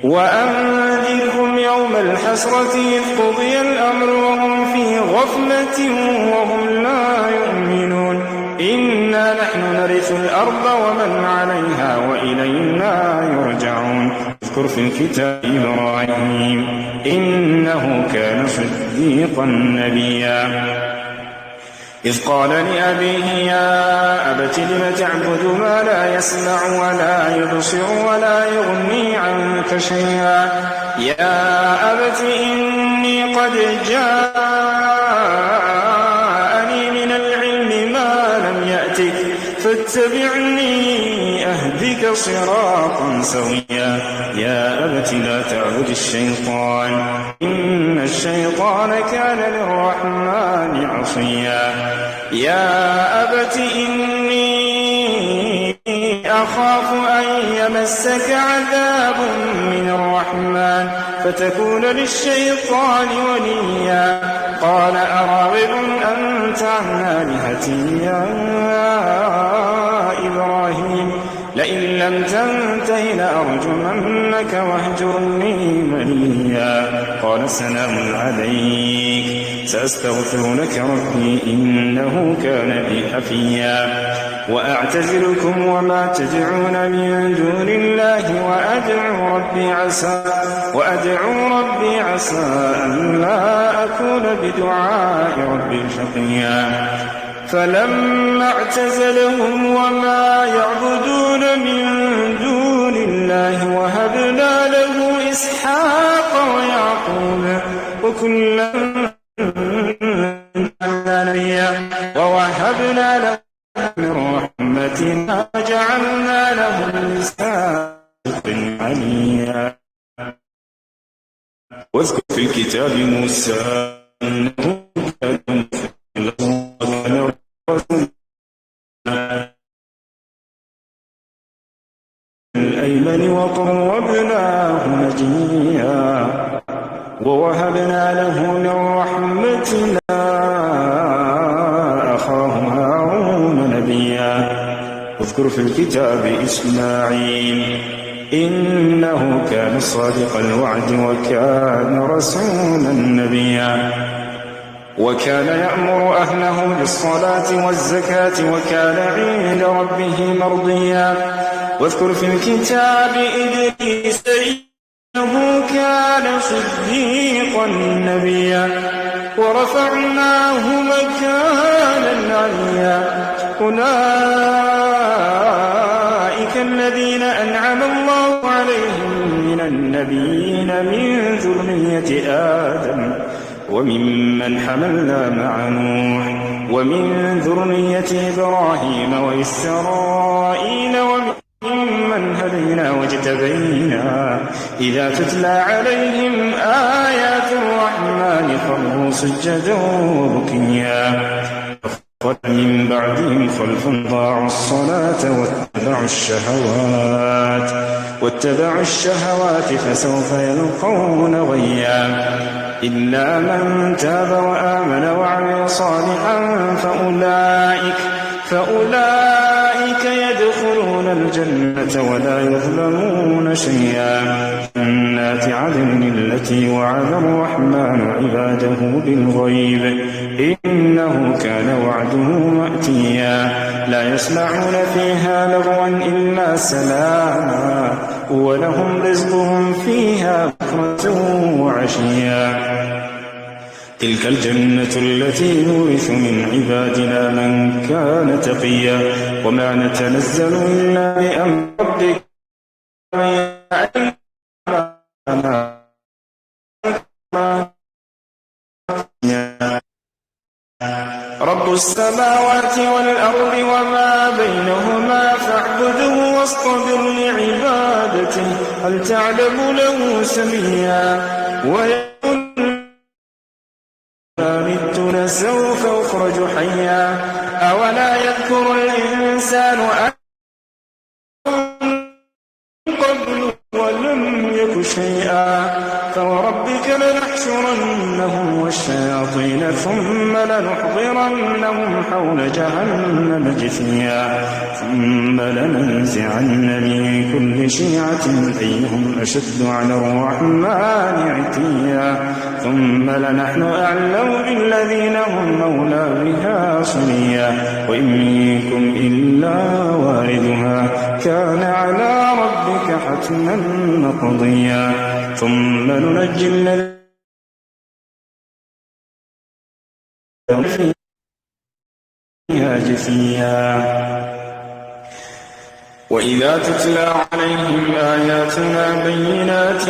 وأنذرهم يوم الحسرة إذ قضي الأمر وهم في غفلة وهم لا يؤمنون إنا نحن نرث الأرض ومن عليها وإلينا يرجعون اذكر في الكتاب إبراهيم إنه كان صديقا نبيا إذ قال لأبيه يا أبت لم تعبد ما لا يسمع ولا يبصر ولا يغني عنك شيئا يا أبت إني قد جاءني من العلم ما لم يأتك فاتبعني أهدك صراطا سويا يا أبت لا تعبد الشيطان إن الشيطان كان للرحمن عصيا يا أبت إني أخاف أن يمسك عذاب من الرحمن فتكون للشيطان وليا قال أراغب أنت عن آلهتي يا إبراهيم لئن لم تنته لأرجمنك واهجرني مليا قال سلام عليك سأستغفر لك ربي إنه كان بي حفيا وأعتزلكم وما تدعون من دون الله وأدعو ربي عسى أن لا أكون بدعاء ربي شقيا فلما اعتزلهم وما يعبدون من دون الله وهبنا له إسحاق ويعقوب وكلا نبيا ووهبنا له من رحمتنا وجعلنا لهم لسان عليا واذكر في الكتاب موسى إنه كان الأيمن وقربناه نجيا ووهبنا له من رحمتنا أخاه هارون نبيا واذكر في الكتاب إسماعيل إنه كان صادق الوعد وكان رسولا نبيا وكان يأمر أهله بالصلاة والزكاة وكان عند ربه مرضيا واذكر في الكتاب إدريس إنه كان صديقا نبيا ورفعناه مكانا عليا أولئك الذين أنعم الله عليهم من النبيين من ذرية آدم وممن حملنا مع نوح ومن ذرية إبراهيم وإسرائيل وممن وممن هدينا واجتبينا إذا تتلى عليهم آيات الرحمن خروا سجدا وبكيا من بعدهم خلف ضاعوا الصلاة واتبعوا الشهوات فسوف يلقون غيا إلا من تاب وآمن وعمل صالحا فأولئك يدخلون الجنة ولا يظلمون شيئا جنات عدن التي وعد الرحمن عباده بالغيب إنه كان وعده مأتيا لا يسمعون فيها لغوا إلا سلاما ولهم رزقهم فيها بكرة وعشيا تلك الجنة التي نورث من عبادنا من كان تقيا وما نتنزل إلا بأمر ربك رب السماوات والأرض وما بينهما فاعبده واصطبر لعبادته هل تعلم له سميا ويقول مت سوف أخرج حيا أولا يذكر الإنسان أن قبل ولم يك شيئا فوربك لنحشرنهم والشياطين ثم لنحضرنهم حول جهنم جثيا ثم لننزعن من كل شيعة أيهم أشد على الرحمن عتيا ثم لنحن أعلم بالذين هم أولى بها صليا وإن منكم إلا واردها كان على ربك حتما مقضيا ثم ننجي الذين فيها جثيا وإذا تتلى عليهم آياتنا بينات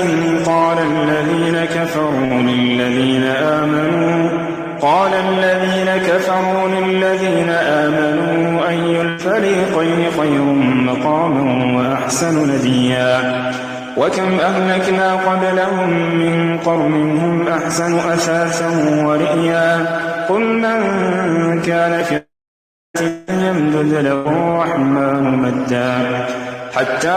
قال الذين كفروا للذين آمنوا أي الفريقين خير مقاما وأحسن نديا وكم أهلكنا قبلهم من قرن هم أحسن أثاثا ورئيا قل من كان في يمدد له الرحمن مدا حتى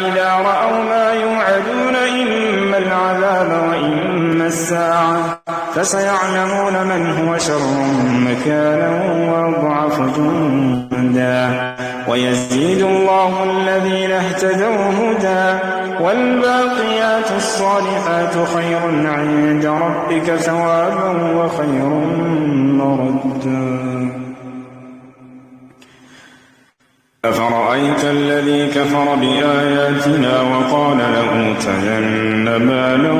إذا رأوا ما يوعدون إما العذاب وإما الساعة فسيعلمون من هو شر مكانا وأضعف جندا ويزيد الله الذين اهتدوا هدى والباقيات الصالحات خير عند ربك ثوابا وخير مردا أفرأيت الذي كفر بآياتنا وقال لأوتين مالا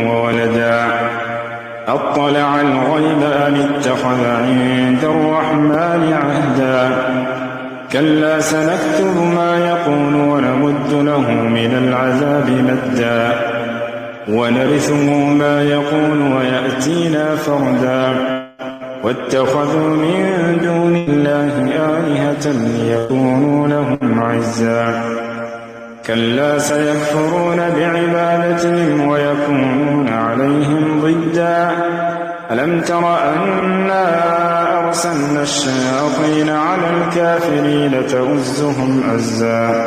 وولدا أطلع الغيب أم اتخذ عند الرحمن عهدا كلا سنكتب ما يقول ونمد له من العذاب مدا ونرثه ما يقول ويأتينا فردا واتخذوا من دون الله آلهة ليكونوا لهم عزا كلا سيكفرون بعبادتهم ويكونون عليهم ضدا ألم تر أنا أرسلنا الشياطين على الكافرين تؤزهم أزا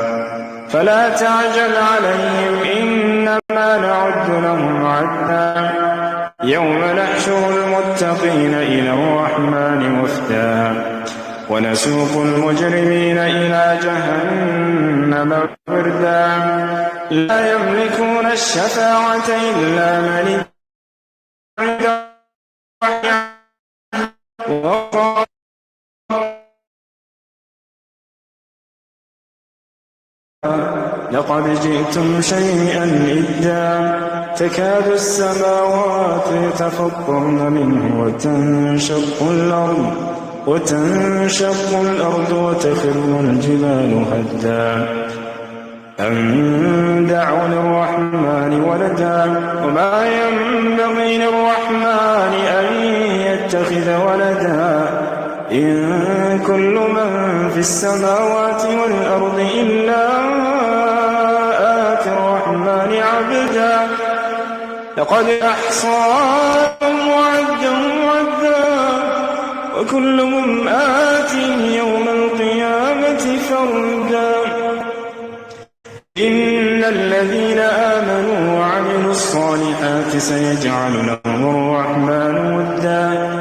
فلا تعجل عليهم إنما نعد لهم عدا يوم نحشر المتقين إلى الرحمن وفدا ونسوق المجرمين إلى جهنم وردا لا يملكون الشفاعة إلا من لقد جئتم شيئا إدا تكاد السماوات يتفطرن منه وتنشق الأرض وتخر الجبال هدا أن دعوا للرحمن ولدا وما ينبغي للرحمن أن يتخذ ولدا إن كل من في السماوات والأرض إلا لقد أحصاهم وعدهم عدا وكلهم آتيه يوم القيامة فردا إن الذين آمنوا وعملوا الصالحات سيجعل لهم الرحمن ودا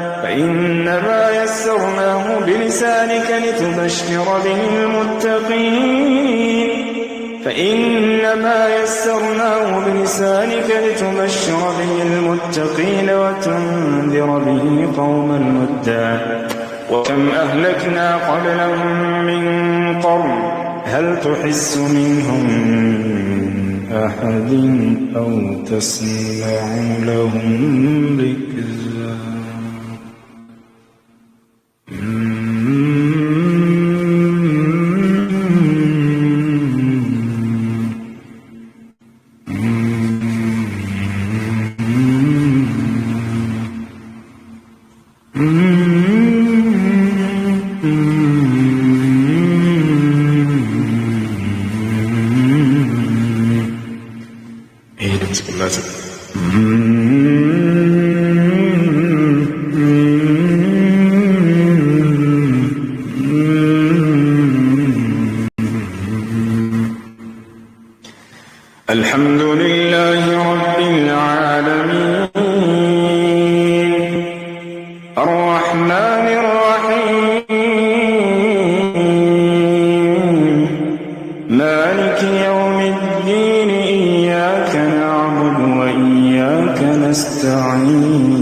فإنما يسرناه بلسانك لتبشر به المتقين وتنذر به قوما ودا وكم أهلكنا قبلهم من قرن هل تحس منهم أحد أو تسمع لهم ركزا الحمد لله رب العالمين الرحمن الرحيم مالك يوم الدين إياك نعبد وإياك نستعين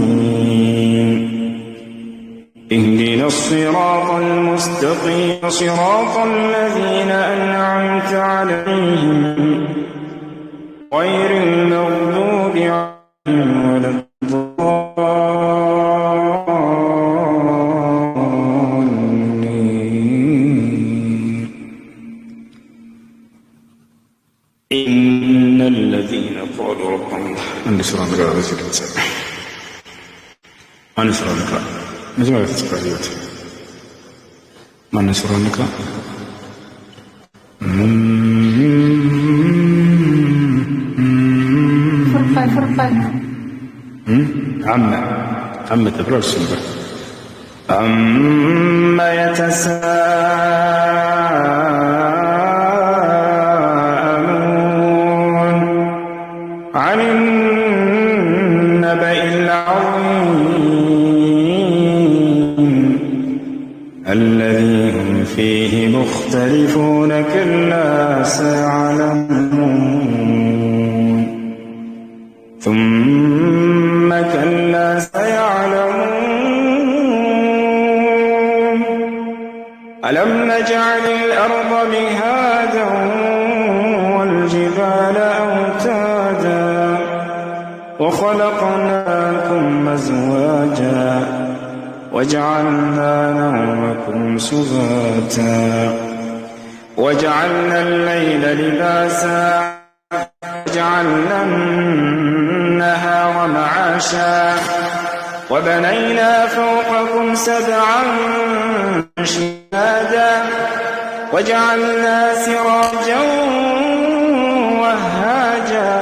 اهدنا الصراط المستقيم صراط الذين أنعمت عليهم غير المغضوب عليهم ولا الضالين إن الذين قالوا ربنا الله أن سورة نقرأ رسول الله أن سورة نقرأ مجموعة تسكاريات من سورة نقرأ عم تبرر السنبر عما يتساءلون عن النبأ العظيم الذي هم فيه مختلفون كلا سيعلمون ثم كلا سيعلمون ألم نجعل الأرض مهادا والجبال أوتادا وخلقناكم أزواجا وجعلنا نومكم سباتا وجعلنا الليل لباسا وجعلنا النهار معاشا وبنينا فوقكم سبعا شدادا وجعلنا سراجا وهاجا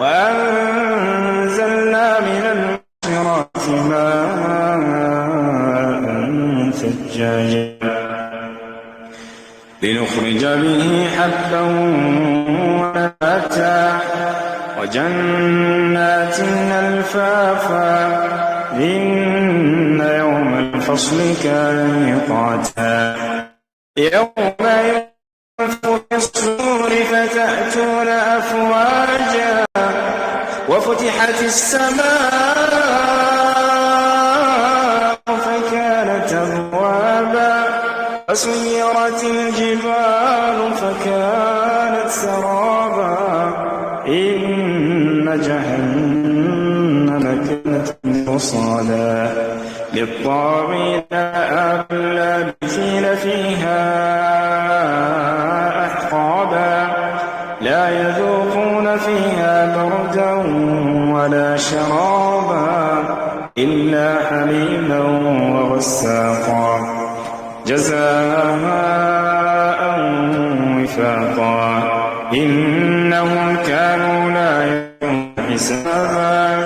وأنزلنا من المعصرات ماء ثجاجا لنخرج به حبا ونباتا وجنات ألفافا إن يوم الفصل كان ميقاتا يوم ينفخ في الصور فتأتون أفواجا وفتحت السماء فكانت أبوابا وسيرت الجبال فكانت سرابا إن جهنم كانت مرصادا للطاغين لابثين فيها أحقابا لا يذوقون فيها بردا ولا شرابا إلا حميما وغساقا جزاء وفاقا إنهم كانوا لا يرجون حسابا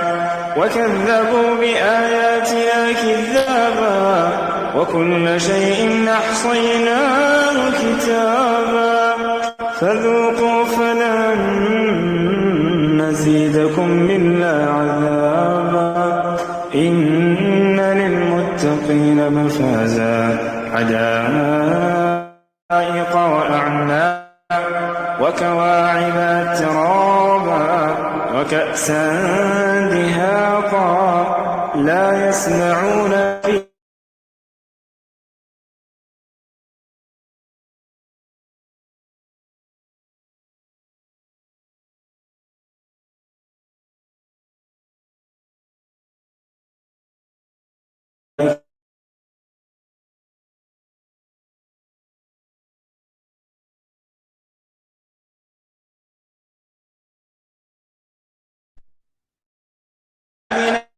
وكذبوا بآياتنا كذابا وكل شيء أحصيناه كتابا فذوقوا فلن نزيدكم إلا عذابا إن للمتقين مفازا حدائق وأعنابا وكواعب أترابا وكأسا دهاقا لا يسمعون فيها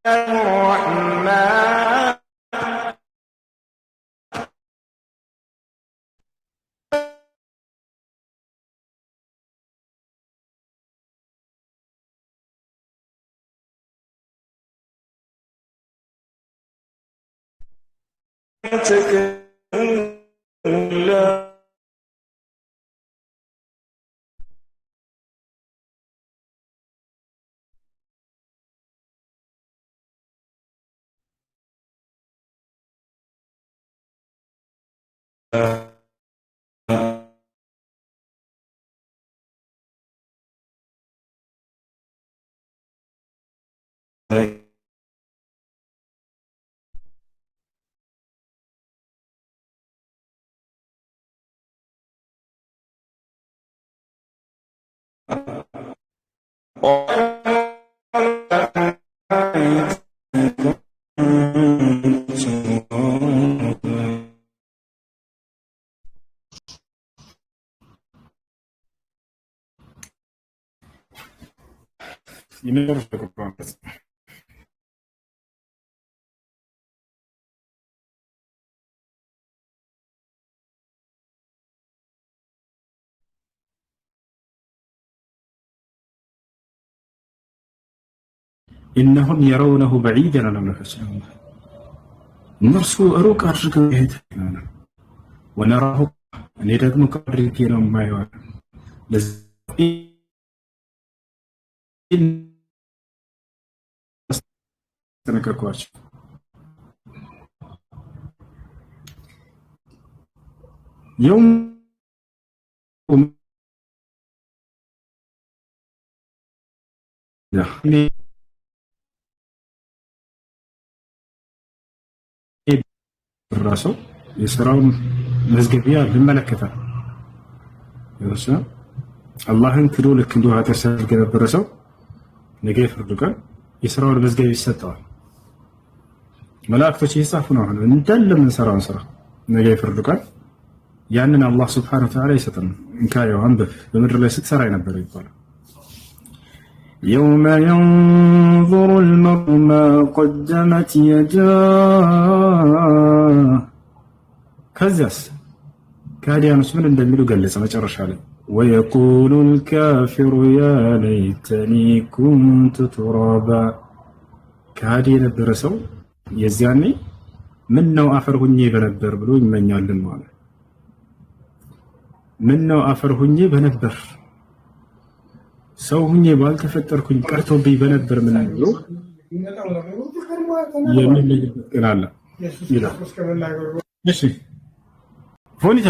الرحمن إنهم يرونه بعيدا لم نفسهم نرسو أروك أرشك يهتنا ونراه أن يدقمك أريكينا ما يوان لذلك يوم الرسول يسرون مزقبيا بالملكة يرسل الله انكروا لك ندوها تسال كذا بالرسول نجيف الرجال يسرون مزقبيا يستوى ملائكة يصافون عنه ندل من سران سرا نجيف الرجال يعني الله سبحانه وتعالى يستن إن كان يوانبف بمر الله ست سرين بريطان يوم ينظر المرء ما قدمت يداه كزاس كاديانوس من እንደሚሉ ገለጸ መጨረሻ ላይ ويقول الكافر يا ليتني كنت ترابا ካዲ የነበረ ሰው የዚያኔ ምን ነው አፈር ሁኜ በነበር ብሎ ይመኛልን ማለት ምን ነው አፈር ሁኜ በነበር ሰው ሁኜ ባልተፈጠርኩኝ ቀርቶብኝ በነበር ምን ነው የሚልበት ቀን አለ ይላል እሺ ፎኒታ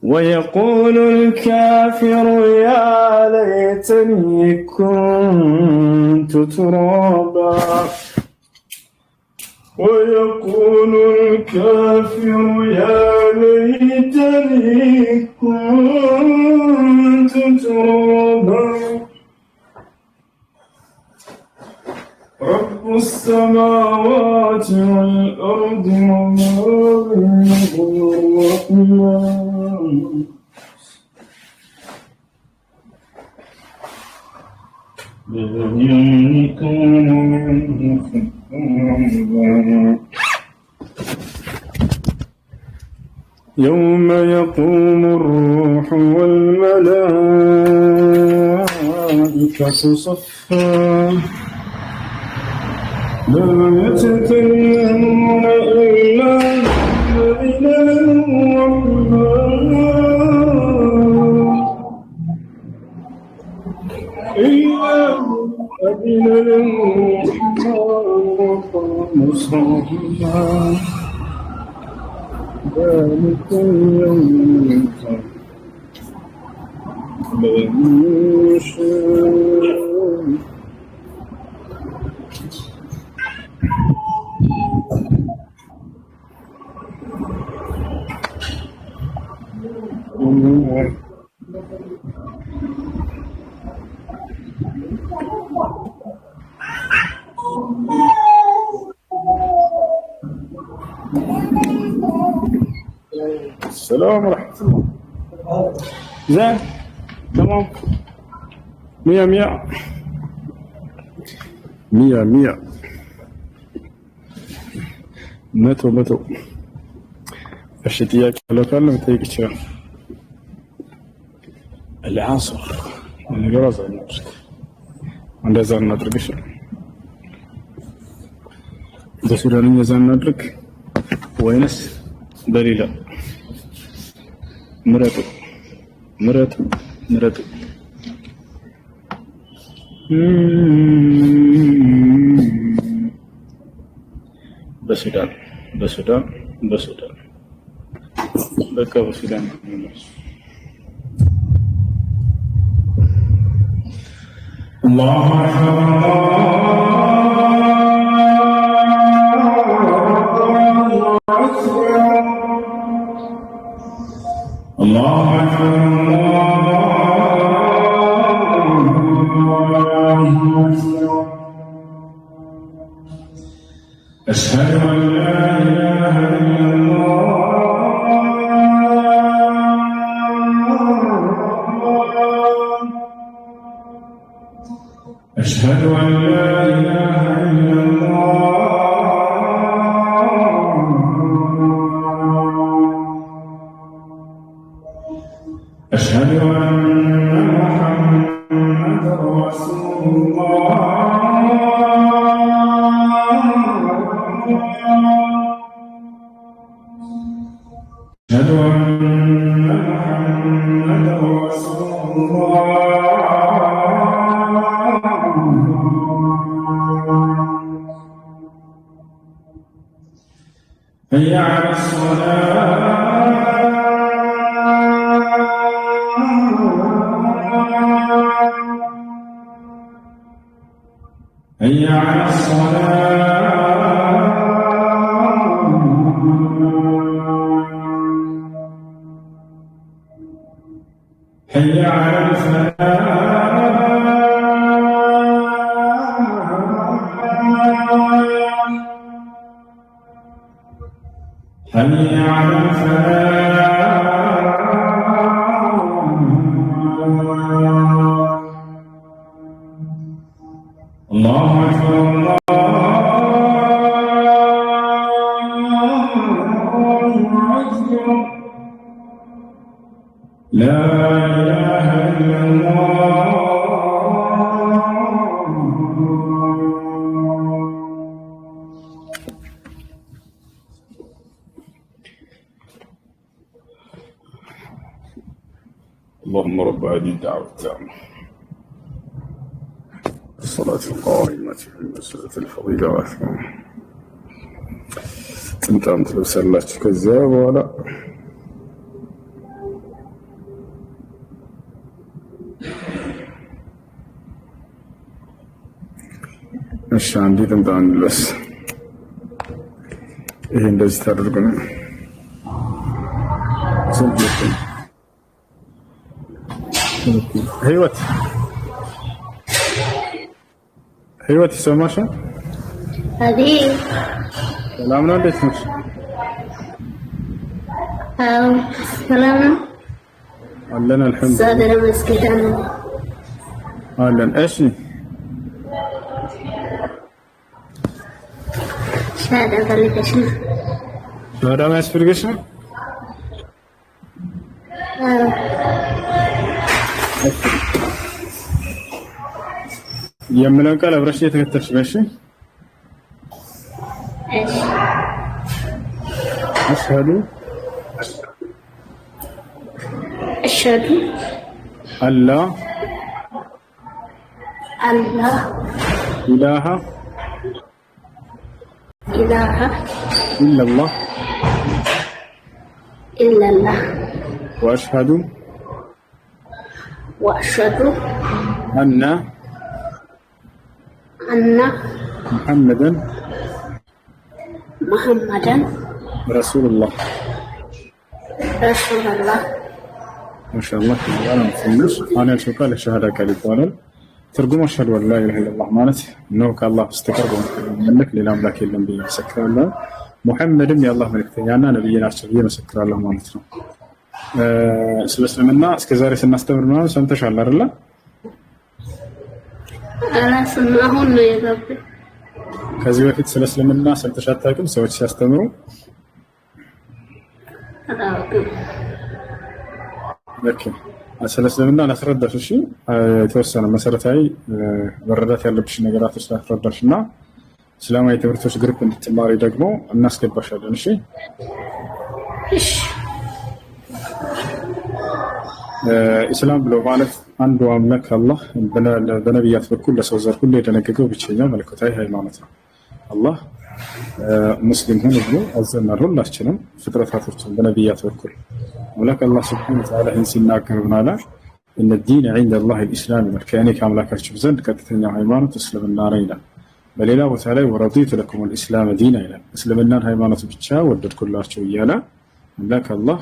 ويقول الكافر يا ليتني كنت ترابا ويقول الكافر يا ليتني كنت ترابا رب السماوات والأرض وما بينهما الرحمن يوم يقوم الروح والملائكة صفا لا يتكلمون إلا الذين أذن للرحمن وقام صلاة ذلك اليوم من يشاء السلام ورحمة الله. زين تمام 100 100 100 100 100 እሺ ጥያቄ ካለ መጠየቅ ይችላል። العصر الجواز እንደዛ እናድርግሽ በሱዳንኛ ዛ እናድርግ ወይንስ በሌላ ምረጡ ምረጡ ምረጡ በሱዳን በሱዳን በሱዳን በቃ በሱዳን الله أشهد أن لا إله إلا الله أشهد أن لا إله إلا الله أشهد أن محمدا رسول الله أشهد أن محمدا رسول الله هيا على الصلاة هيا على الصلاة هيا على الفلاح هيا على الفلاح الله أكبر الله أكبر لا إله إلا الله اللهم رب هذه الدعوة التامة الصلاة القائمة في المسألة الفضيلة والثمة انت تلبسلات كذاب ولا እሺ አንዲት እንጣን ለስ ይሄ እንደዚህ ታደርጉና ህይወት ህይወት ይሰማሻል? አቤት ሰላም ነው? እንዴት ነሽ? አዎ ሰላም ነው አለን አልሐምዱሊላህ ዛሬ መስጊድ አለን እሺ ሻዳ ፈልገሽ ነው? ሻዳ ያስፈልገሽ ነው? የምለውን ቃል አብረሽ የተከተልሽ በሽ أشهد أن لا إله إلا الله وأشهد أن محمدا رسول الله ما شاء الله. أنا مفهمش أنا شو قال الشهادة كلمة قال ترجم أشهد أن لا إله إلا الله معناته إنه كالله استقر منك للأملاك الأنبياء مسكر الله محمد يا الله ملك يعني نبينا الشريف مسكر الله معناته ስለስልምና እስከዛሬ ስናስተምር ነው ሰምተሻል አይደል? አሁን ነው የገባኝ። ከዚህ በፊት ስለስልምና ሰምተሽ አታውቂም? ሰዎች ሲያስተምሩ ኦኬ። ስለስልምና ላስረዳሽ እሺ። የተወሰነ መሰረታዊ መረዳት ያለብሽ ነገራቶች ላስረዳሽና እስላማዊ ትምህርቶች ግሩፕ እንድትማሪ ደግሞ እናስገባሻለን። እሺ እሺ። ኢስላም ብሎ ማለት አንዱ አምላክ አላህ በነቢያት በኩል ለሰው ዘር ሁሉ የደነገገው ብቸኛው መለኮታዊ ሃይማኖት ነው። አላህ ሙስሊም ሁኑ ብሎ አዘናል ሁላችንም ፍጥረታቶችን በነቢያት በኩል አምላክ አላህ ሱብሓነሁ ወተዓላ ይህን ሲናገር ምን አለ? ኢነ ዲነ ዒንደ አላህ አልኢስላም ይላል። ከእኔ ከአምላካችሁ ዘንድ ቀጥተኛው ሃይማኖት እስልምና ነው ይላል። በሌላ ቦታ ላይ ወረዲቱ ለኩም አልኢስላም ዲና ይላል። እስልምናን ሃይማኖት ብቻ ወደድኩላችሁ እያለ አምላክ አላህ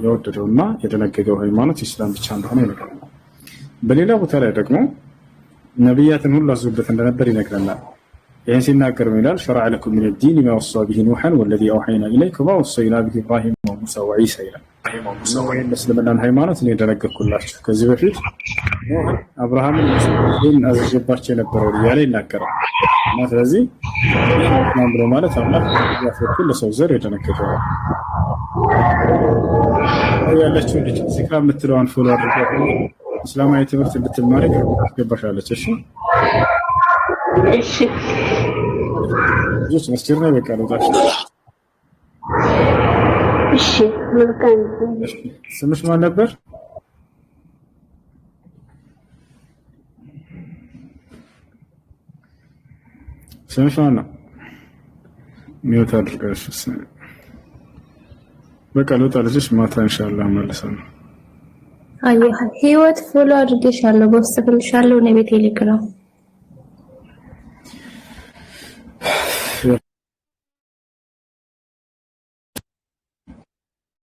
የወደደውና የደነገገው ሃይማኖት ኢስላም ብቻ እንደሆነ ይነግረናል። በሌላ ቦታ ላይ ደግሞ ነቢያትን ሁሉ አዞበት እንደነበር ይነግረናል። ይህን ሲናገር ምን ይላል? ሸረዐ ለኩም ሚነ ዲን ማ ወሳ ቢሂ ኑሐን ወለዚ አውሐይና ኢለይከ ወማ ወሰይና ቢሂ ኢብራሂም ወሙሳ ወዒሳ ይላል። ይህን እስልምናን ሃይማኖት እኔ የደነገግኩላችሁ ከዚህ በፊት አብርሃምን አዘዘባቸው የነበረው እያለ ይናገራል። እና ስለዚህ ኢስላም ብሎ ማለት አምላክ በኩል ለሰው ዘር የደነገገው ያለችው ልጅ ዚክራ የምትለዋን ፎሎ አድርጋት እስላማዊ ትምህርት እንድትማሪ አስገባሻለች። እሺ እሺ። ልጅ መስጂድ ነው በቃ ለውጣሽ። እሺ መልካም። ስምሽ ማን ነበር? ስምሽ ማን ነው? ሚውት አድርገሽ በቃ ለውጣ ልጅሽ ማታ ኢንሻአላህ መለሳለሁ። ህይወት ፎሎ አድርጌሻለሁ፣ በውስጥ ብልሻለሁ። ነው ቤት ቴሌግራም